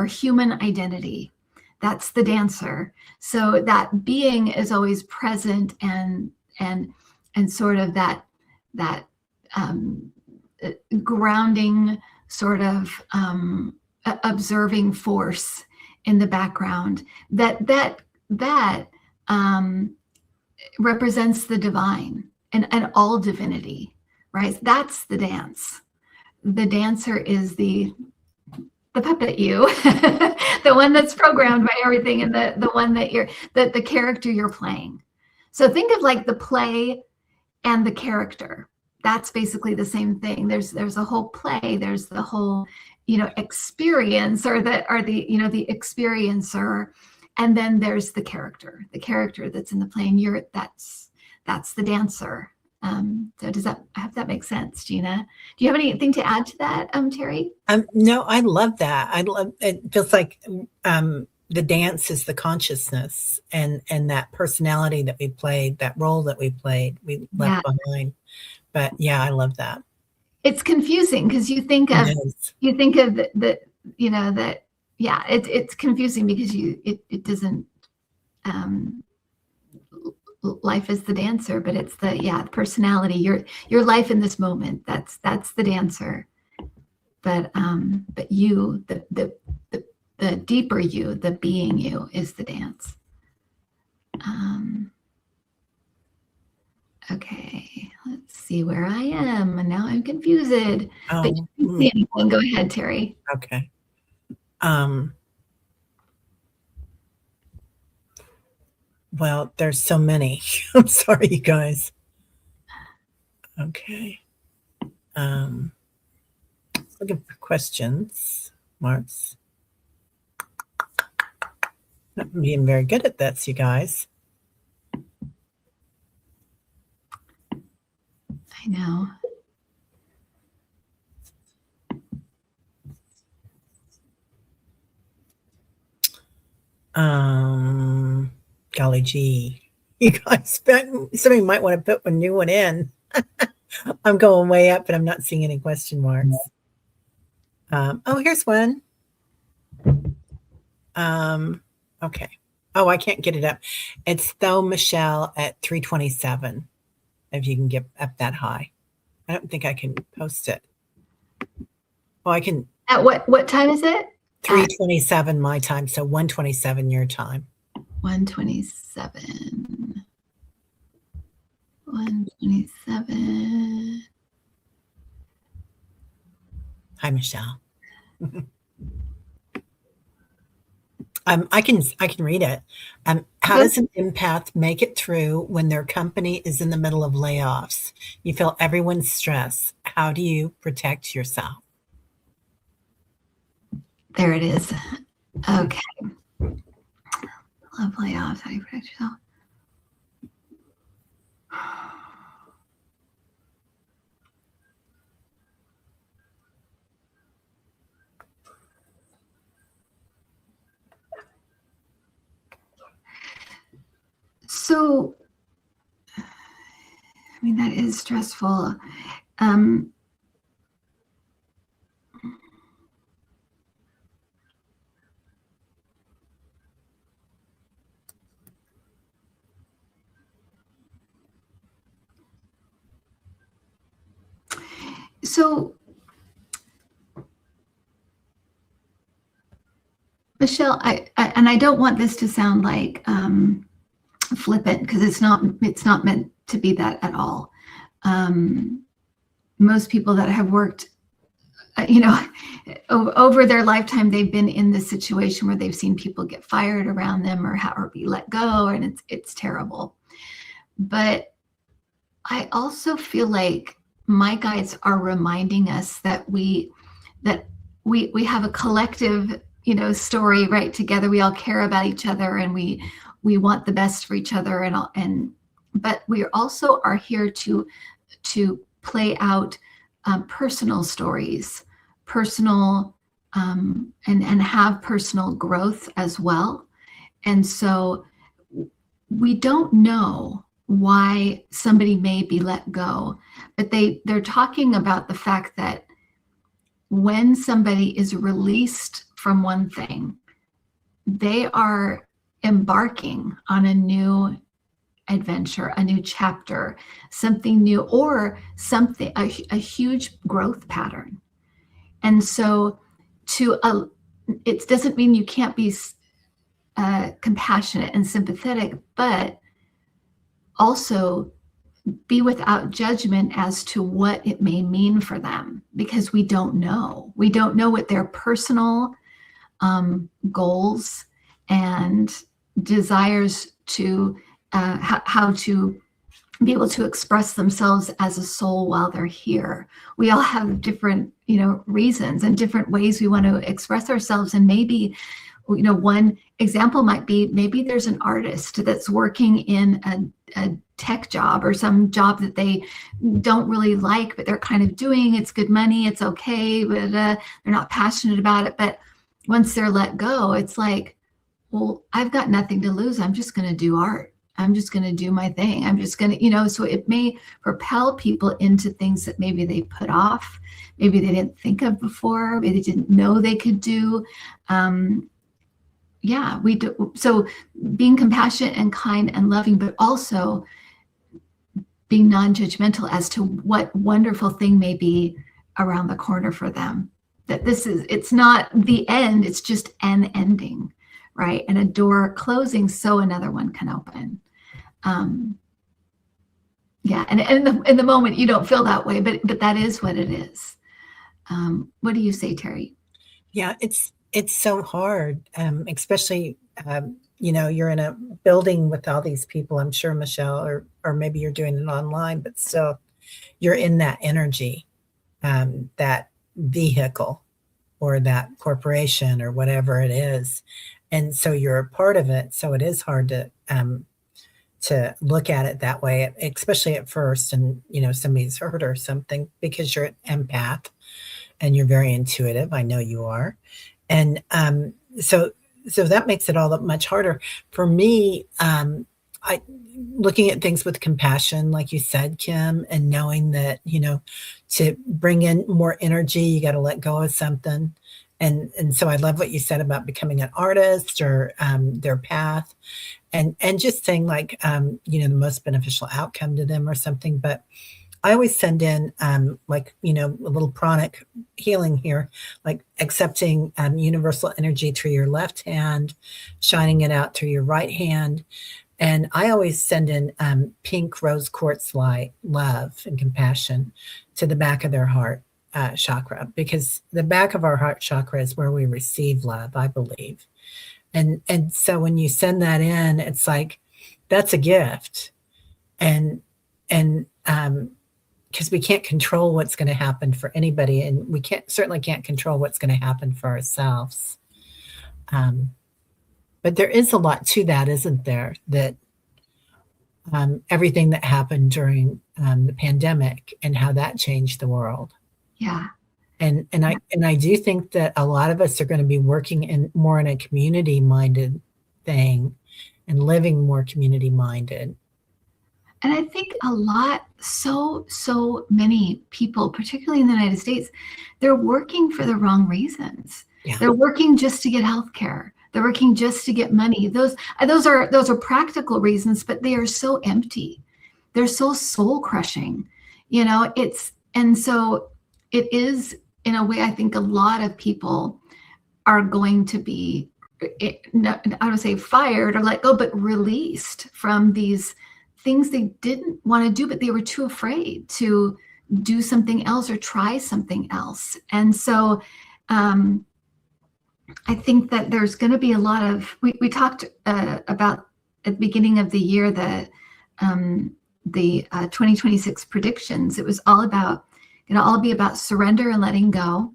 [SPEAKER 1] human identity. That's the dancer. So that being is always present and sort of that grounding sort of observing force in the background that represents the divine and all divinity, right? That's the dance. The dancer is the puppet you, the one that's programmed by everything, and the one that the character you're playing. So think of like the play and the character. That's basically the same thing. There's a whole play. There's the whole, experience or the experiencer, and then there's the character that's in the play, and that's the dancer. So I hope that makes sense, Gina. Do you have anything to add to that, Teri?
[SPEAKER 2] No, I love that. It feels like the dance is the consciousness and that personality that we played, that role that we played, we left behind. But yeah, I love that.
[SPEAKER 1] It's confusing because you think of that, it's confusing because it doesn't, life is the dancer, but it's the personality, your life in this moment. That's the dancer. But you, the deeper you, the being you, is the dance. Okay, let's see where I am. And now I'm confused. But you can see anything. Go ahead, Teri.
[SPEAKER 2] Okay. Well, there's so many. I'm sorry, you guys. Okay. Looking for questions, marks. Not being very good at this, you guys.
[SPEAKER 1] I know.
[SPEAKER 2] Golly gee. You guys, somebody might want to put a new one in. I'm going way up, but I'm not seeing any question marks. Here's one. Okay. Oh, I can't get it up. It's though Michelle at 327. If you can get up that high. I don't think I can post it. Oh, I can.
[SPEAKER 1] At what time is it?
[SPEAKER 2] 327 my time, so 127 your time.
[SPEAKER 1] 127. 127.
[SPEAKER 2] Hi, Michelle. I can read it. How
[SPEAKER 1] Good.
[SPEAKER 2] does an empath make it through when their company is in the middle of layoffs? You feel everyone's stress. How do you protect yourself?
[SPEAKER 1] There it is. Okay. Love layoffs. How do you protect yourself? So, I mean, that is stressful. So, Michelle, and I don't want this to sound like flippant, because it's not meant to be that at all. Most people that have worked, over their lifetime, they've been in this situation where they've seen people get fired around them or be let go, and it's terrible. But I also feel like my guides are reminding us that we have a collective, story right together. We all care about each other, and we want the best for each other, but we also are here to play out personal stories, personal and have personal growth as well. And so we don't know why somebody may be let go, but they're talking about the fact that when somebody is released from one thing, they are embarking on a new adventure, a new chapter, something new, or a huge growth pattern. And so it doesn't mean you can't be compassionate and sympathetic, but also be without judgment as to what it may mean for them, because we don't know. We don't know what their personal goals and desires to how to be able to express themselves as a soul while they're here. We all have different, reasons and different ways we want to express ourselves. And maybe, one example might be, maybe there's an artist that's working in a tech job or some job that they don't really like, but they're kind of doing. It's good money, it's okay, but they're not passionate about it. But once they're let go, it's like, well, I've got nothing to lose. I'm just going to do art. I'm just going to do my thing. I'm just going to, so it may propel people into things that maybe they put off, maybe they didn't think of before, maybe they didn't know they could do. We do. So being compassionate and kind and loving, but also being non-judgmental as to what wonderful thing may be around the corner for them. That it's not the end, it's just an ending, right? And a door closing so another one can open. And in the moment you don't feel that way, but that is what it is. What do you say, Teri?
[SPEAKER 2] Yeah, it's so hard, especially you're in a building with all these people. I'm sure, Michelle, or maybe you're doing it online, but still, you're in that energy, that vehicle, or that corporation, or whatever it is, and so you're a part of it. So it is hard to look at it that way, especially at first, and somebody's hurt or something, because you're an empath and you're very intuitive. I know you are. And so that makes it all that much harder for me. Looking at things with compassion, like you said, Kim, and knowing that, to bring in more energy, you got to let go of something. And so I love what you said about becoming an artist, or their path, and just saying, like, the most beneficial outcome to them or something. But I always send in, a little pranic healing here, like accepting universal energy through your left hand, shining it out through your right hand, And I always send in pink rose quartz light, love and compassion to the back of their heart chakra, because the back of our heart chakra is where we receive love, I believe. And so when you send that in, it's like that's a gift. And because we can't control what's going to happen for anybody, and we certainly can't control what's going to happen for ourselves. But there is a lot to that, isn't there? That everything that happened during the pandemic and how that changed the world.
[SPEAKER 1] Yeah.
[SPEAKER 2] And I do think that a lot of us are going to be working more in a community-minded thing and living more community-minded.
[SPEAKER 1] And I think so many people, particularly in the United States, they're working for the wrong reasons.
[SPEAKER 2] Yeah.
[SPEAKER 1] They're working just to get health care. They're working just to get money. Those are practical reasons, but they are so empty. They're so soul crushing. And so it is, in a way, I think a lot of people are going to be, I would say fired or let go, but released from these things they didn't want to do, but they were too afraid to do something else or try something else. And so I think that there's going to be a lot of, we talked about at the beginning of the year, the 2026 predictions. It was all about, all be about surrender and letting go,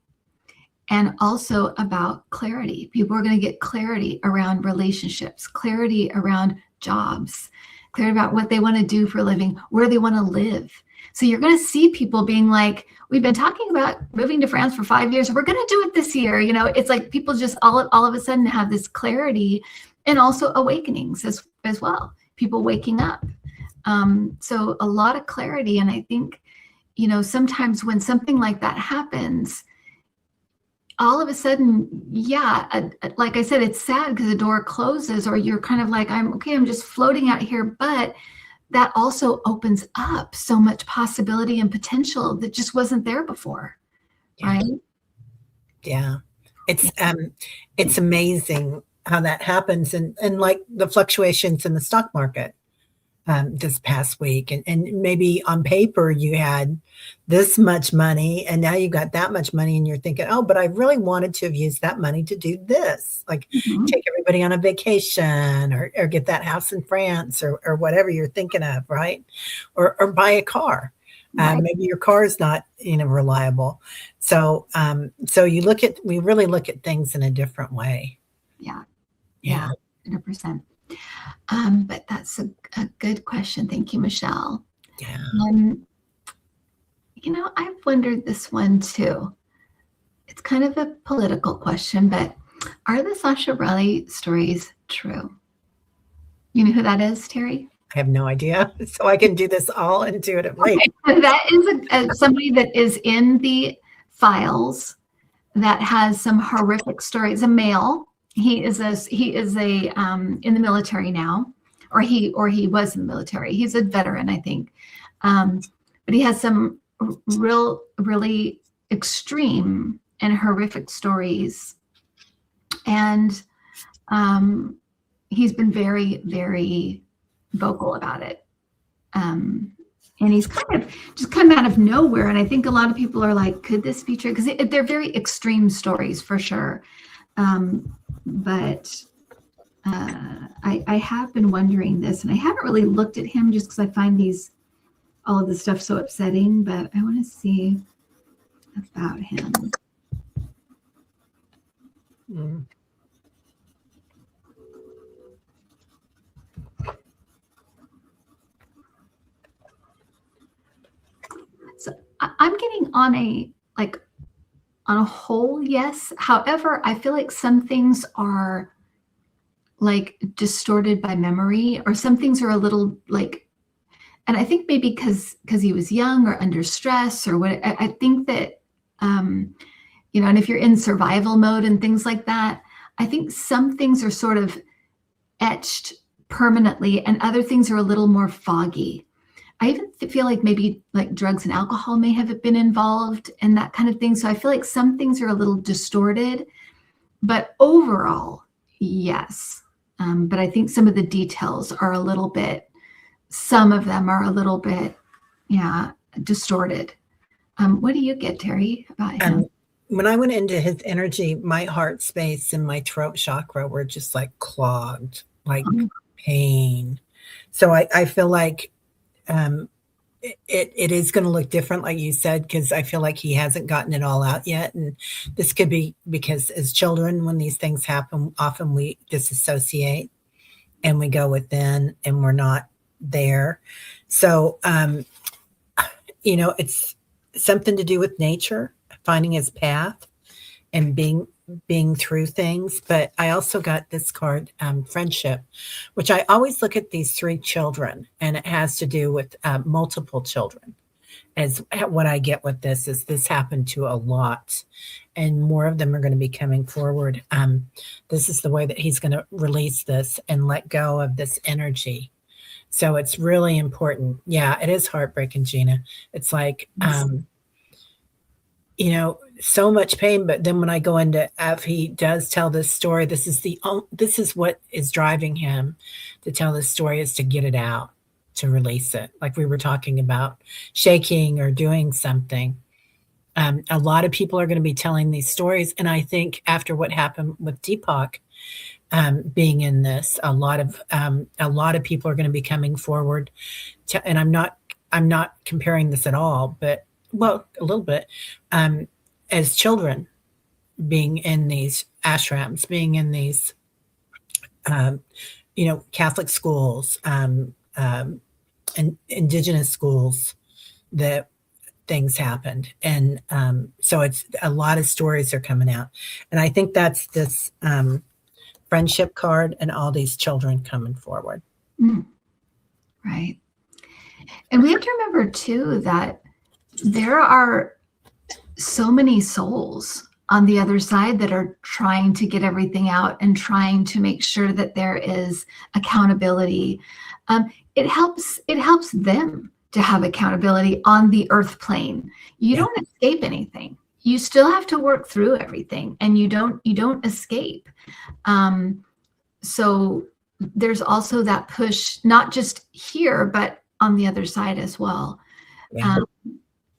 [SPEAKER 1] and also about clarity. People are going to get clarity around relationships, clarity around jobs, clarity about what they want to do for a living, where they want to live. So you're going to see people being like, we've been talking about moving to France for 5 years. We're going to do it this year. It's like people just all of a sudden have this clarity, and also awakenings as well. People waking up. So a lot of clarity. And I think, sometimes when something like that happens, all of a sudden, like I said, it's sad because the door closes, or you're kind of like, I'm just floating out here. But that also opens up so much possibility and potential that just wasn't there before.
[SPEAKER 2] Yeah.
[SPEAKER 1] Right?
[SPEAKER 2] Yeah. It's amazing how that happens. And like the fluctuations in the stock market this past week, and maybe on paper you had this much money and now you got that much money, and you're thinking, oh, but I really wanted to have used that money to do this, like take everybody on a vacation, or get that house in France, or whatever you're thinking of, right? Or buy a car. Right. Maybe your car is not reliable. So we really look at things in a different way.
[SPEAKER 1] Yeah 100%. But that's a good question. Thank you, Michelle.
[SPEAKER 2] Yeah.
[SPEAKER 1] I've wondered this one too. It's kind of a political question, but are the Sasha Relly stories true? You know who that is, Teri?
[SPEAKER 2] I have no idea. So I can do this all intuitively.
[SPEAKER 1] Okay. That is somebody that is in the files that has some horrific stories. A male. He is in the military now, or he was in the military. He's a veteran, I think. But he has some really extreme and horrific stories. And he's been very, very vocal about it. And he's kind of just come out of nowhere. And I think a lot of people are like, could this be true? Because they're very extreme stories for sure. But I have been wondering this, and I haven't really looked at him just because I find all of this stuff so upsetting, but I want to see about him.
[SPEAKER 2] Mm.
[SPEAKER 1] So I'm getting on a whole, yes. However, I feel like some things are like distorted by memory, or some things are a little like, and I think maybe because he was young or under stress or what, I think that, and if you're in survival mode and things like that, I think some things are sort of etched permanently and other things are a little more foggy. I even feel like maybe like drugs and alcohol may have been involved and that kind of thing. So I feel like some things are a little distorted, but overall, yes. But I think some of the details are some of them are a little bit, yeah, distorted. What do you get, Teri, about him?
[SPEAKER 2] When I went into his energy, my heart space and my throat chakra were just like clogged, like pain. So I feel like it is going to look different, like you said, because I feel like he hasn't gotten it all out yet. And this could be because as children, when these things happen, often we disassociate and we go within and we're not there. So, it's something to do with nature, finding his path and being through things. But I also got this card, friendship, which I always look at these three children, and it has to do with multiple children. As what I get with this is this happened to a lot, and more of them are going to be coming forward. This is the way that he's going to release this and let go of this energy. So it's really important. Yeah, it is heartbreaking, Gina. It's like, so much pain. But then when I go into, if he does tell this story, this is what is driving him to tell this story, is to get it out, to release it. Like we were talking about shaking or doing something. A lot of people are going to be telling these stories. And I think after what happened with Deepak, being in this, a lot of people are going to be coming forward and I'm not comparing this at all, but well, a little bit, as children being in these ashrams, being in these, Catholic schools, and indigenous schools, that things happened. And, so it's a lot of stories are coming out. And I think that's this, friendship card and all these children coming forward.
[SPEAKER 1] Right. And we have to remember too that there are so many souls on the other side that are trying to get everything out and trying to make sure that there is accountability. It helps them to have accountability on the earth plane. You don't escape anything. You still have to work through everything, and you don't escape. So there's also that push, not just here, but on the other side as well.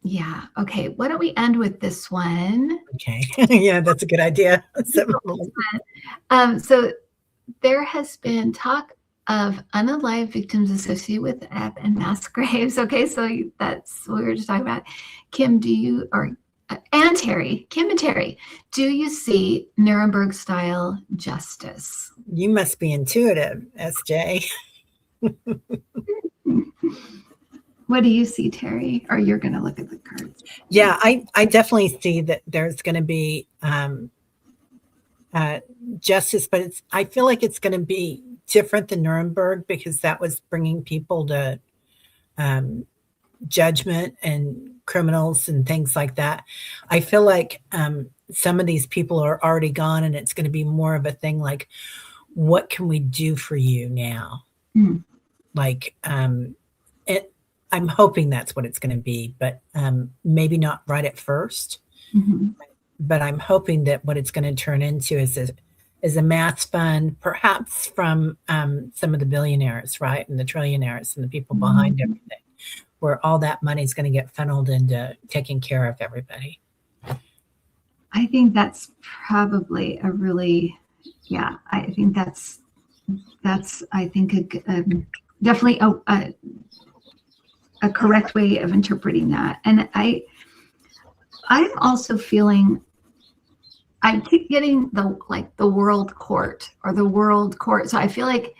[SPEAKER 1] Yeah. Okay. Why don't we end with this one?
[SPEAKER 2] Okay. Yeah, that's a good idea.
[SPEAKER 1] So there has been talk of unalive victims associated with Ebb and mass graves. Okay. So that's what we were just talking about. Kim, and Teri, Kim and Teri, do you see Nuremberg style justice?
[SPEAKER 2] You must be intuitive, SJ.
[SPEAKER 1] What do you see, Teri? Or you're going to look at the cards?
[SPEAKER 2] Yeah, I definitely see that there's going to be justice, but I feel like it's going to be different than Nuremberg, because that was bringing people to judgment and criminals and things like that. I feel like some of these people are already gone, and it's going to be more of a thing like, what can we do for you now? Like, I'm hoping that's what it's going to be, but maybe not right at first. But I'm hoping that what it's going to turn into is a mass fund, perhaps from some of the billionaires, right, and the trillionaires and the people behind everything, where all that money is going to get funneled into taking care of everybody.
[SPEAKER 1] I think that's probably a really, I think that's I think definitely a correct way of interpreting that. And I'm also feeling, I keep getting the world court or the world court. So I feel like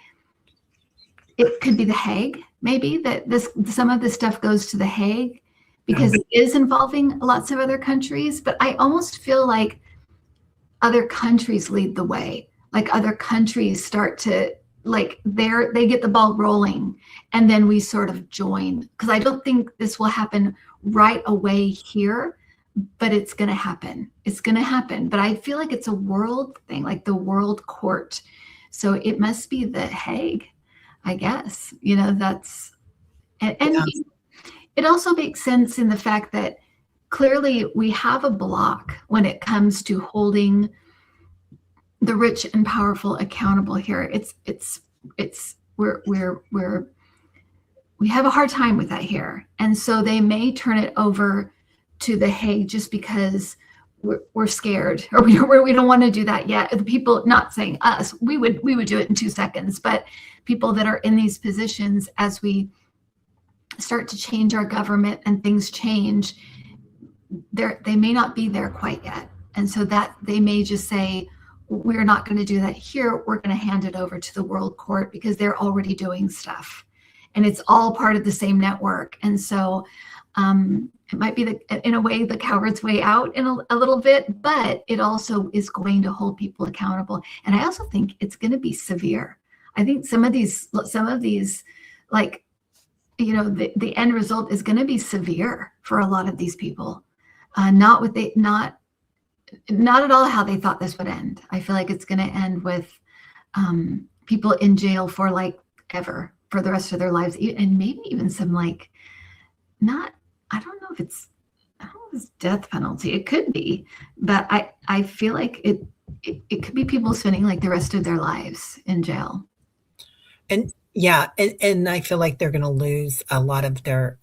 [SPEAKER 1] it could be the Hague, maybe, that some of this stuff goes to the Hague, because it is involving lots of other countries. But I almost feel like other countries lead the way. Like other countries start to, like, they get the ball rolling, and then we sort of join. Because I don't think this will happen right away here, but it's going to happen. It's going to happen. But I feel like it's a world thing, like the world court. So it must be the Hague, I guess. That's, and it also makes sense in the fact that clearly we have a block when it comes to holding the rich and powerful accountable here. We have a hard time with that here. And so they may turn it over to the Hague just because we're scared, or we don't want to do that yet. The people, not saying us, we would do it in 2 seconds, but people that are in these positions, as we start to change our government and things change, they may not be there quite yet. And so that they may just say, we're not going to do that here. We're going to hand it over to the World Court because they're already doing stuff. And it's all part of the same network. And so it might be, in a way, the coward's way out in a little bit, but it also is going to hold people accountable. And I also think it's going to be severe. I think some of these, like, the end result is going to be severe for a lot of these people. Not at all how they thought this would end. I feel like it's going to end with people in jail for like ever, for the rest of their lives, and maybe even some I don't know if it's death penalty. It could be, but I feel like it could be people spending like the rest of their lives in jail.
[SPEAKER 2] And yeah, and I feel like they're going to lose a lot of their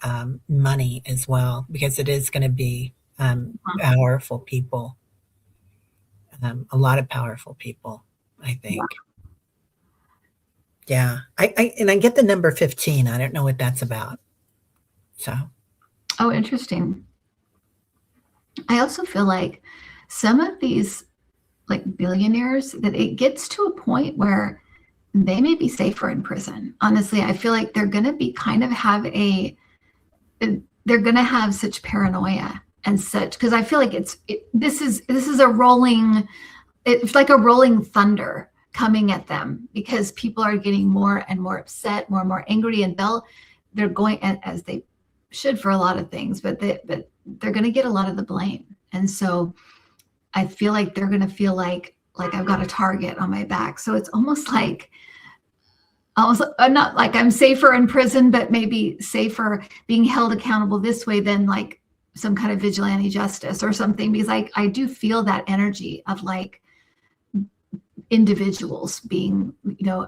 [SPEAKER 2] money as well, because it is going to be powerful people, a lot of powerful people, I think. Yeah, I get the number 15. I don't know what that's about. So.
[SPEAKER 1] Oh, interesting. I also feel like some of these like billionaires, that it gets to a point where they may be safer in prison. Honestly, I feel like they're going to be they're going to have such paranoia and such, because I feel like this is a rolling, it's like a rolling thunder coming at them, because people are getting more and more upset, more and more angry, and they're going, as they should for a lot of things, but they're going to get a lot of the blame. And so I feel like they're going to feel like I've got a target on my back. So it's almost not like I'm safer in prison, but maybe safer being held accountable this way than like some kind of vigilante justice or something, because I do feel that energy of like individuals being,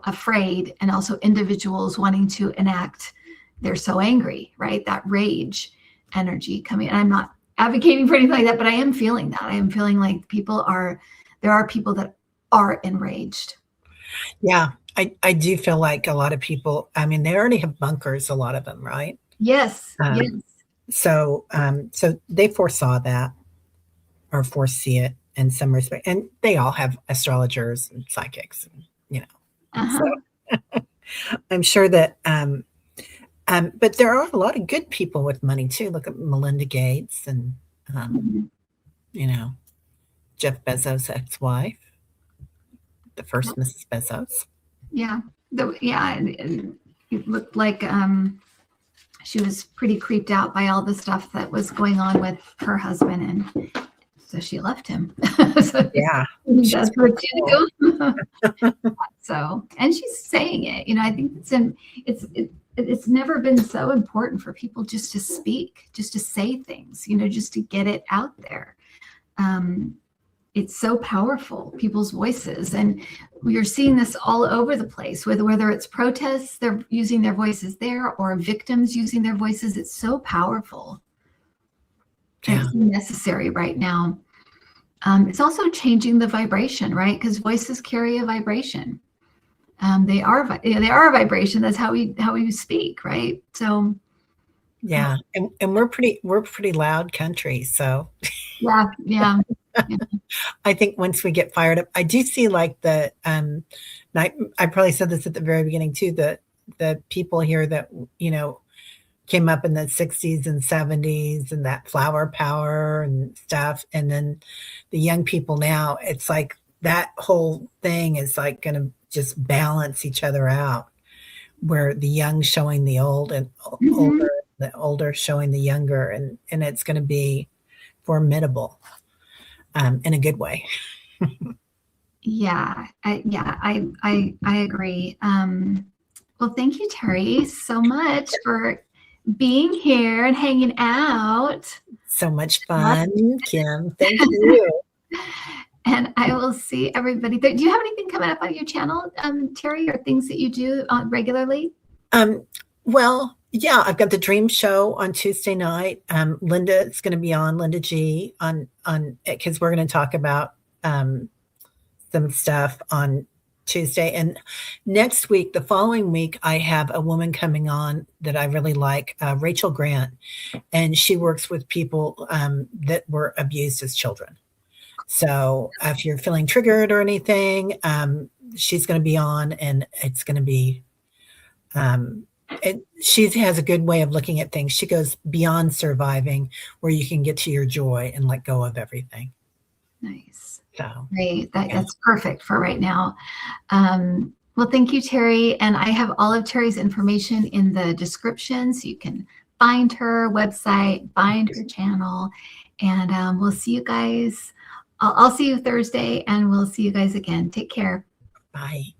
[SPEAKER 1] afraid, and also individuals wanting to enact. They're so angry, right? That rage energy coming. And I'm not advocating for anything like that, but I am feeling that. I am feeling like there are people that are enraged.
[SPEAKER 2] Yeah, I do feel like a lot of people, I mean, they already have bunkers, a lot of them, right?
[SPEAKER 1] Yes. Yes.
[SPEAKER 2] So they foresaw that, or foresee it in some respect. And they all have astrologers and psychics, So I'm sure that, but there are a lot of good people with money too. Look at Melinda Gates and, Jeff Bezos' ex-wife, the first Mrs. Bezos.
[SPEAKER 1] Yeah. And it looked like she was pretty creeped out by all the stuff that was going on with her husband, and so she left him. So
[SPEAKER 2] yeah,
[SPEAKER 1] that's what she do. So, and she's saying it. I think it's never been so important for people just to speak, just to say things, just to get it out there. It's so powerful, people's voices. And we're seeing this all over the place, whether it's protests, they're using their voices there, or victims using their voices. It's so powerful. Yeah. It's necessary right now. It's also changing the vibration, right? Because voices carry a vibration. They are a vibration. That's how we speak, right? So
[SPEAKER 2] yeah, and we're pretty loud country. So
[SPEAKER 1] yeah.
[SPEAKER 2] I think once we get fired up, I do see like the I probably said this at the very beginning too. The people here that came up in the 60s and 70s and that flower power and stuff, and then the young people now, it's like that whole thing is like going to just balance each other out, where the young showing the old and older, the older showing the younger, and it's going to be formidable in a good way.
[SPEAKER 1] Yeah, I agree. Well, thank you, Teri, so much for being here and hanging out.
[SPEAKER 2] So much fun, Kim. Thank you.
[SPEAKER 1] And I will see everybody there. Do you have anything coming up on your channel, Teri, or things that you do regularly?
[SPEAKER 2] Well, yeah, I've got the Dream Show on Tuesday night. Linda is going to be on, Linda G, on because we're going to talk about some stuff on Tuesday. And next week, the following week, I have a woman coming on that I really like, Rachel Grant, and she works with people that were abused as children. So if you're feeling triggered or anything, she's going to be on, and it's going to be she has a good way of looking at things. She goes beyond surviving, where you can get to your joy and let go of everything.
[SPEAKER 1] Nice.
[SPEAKER 2] So
[SPEAKER 1] great. That's perfect for right now. Well, thank you, Teri. And I have all of Teri's information in the description, so you can find her website, find her channel, and we'll see you guys. I'll see you Thursday, and we'll see you guys again. Take care.
[SPEAKER 2] Bye.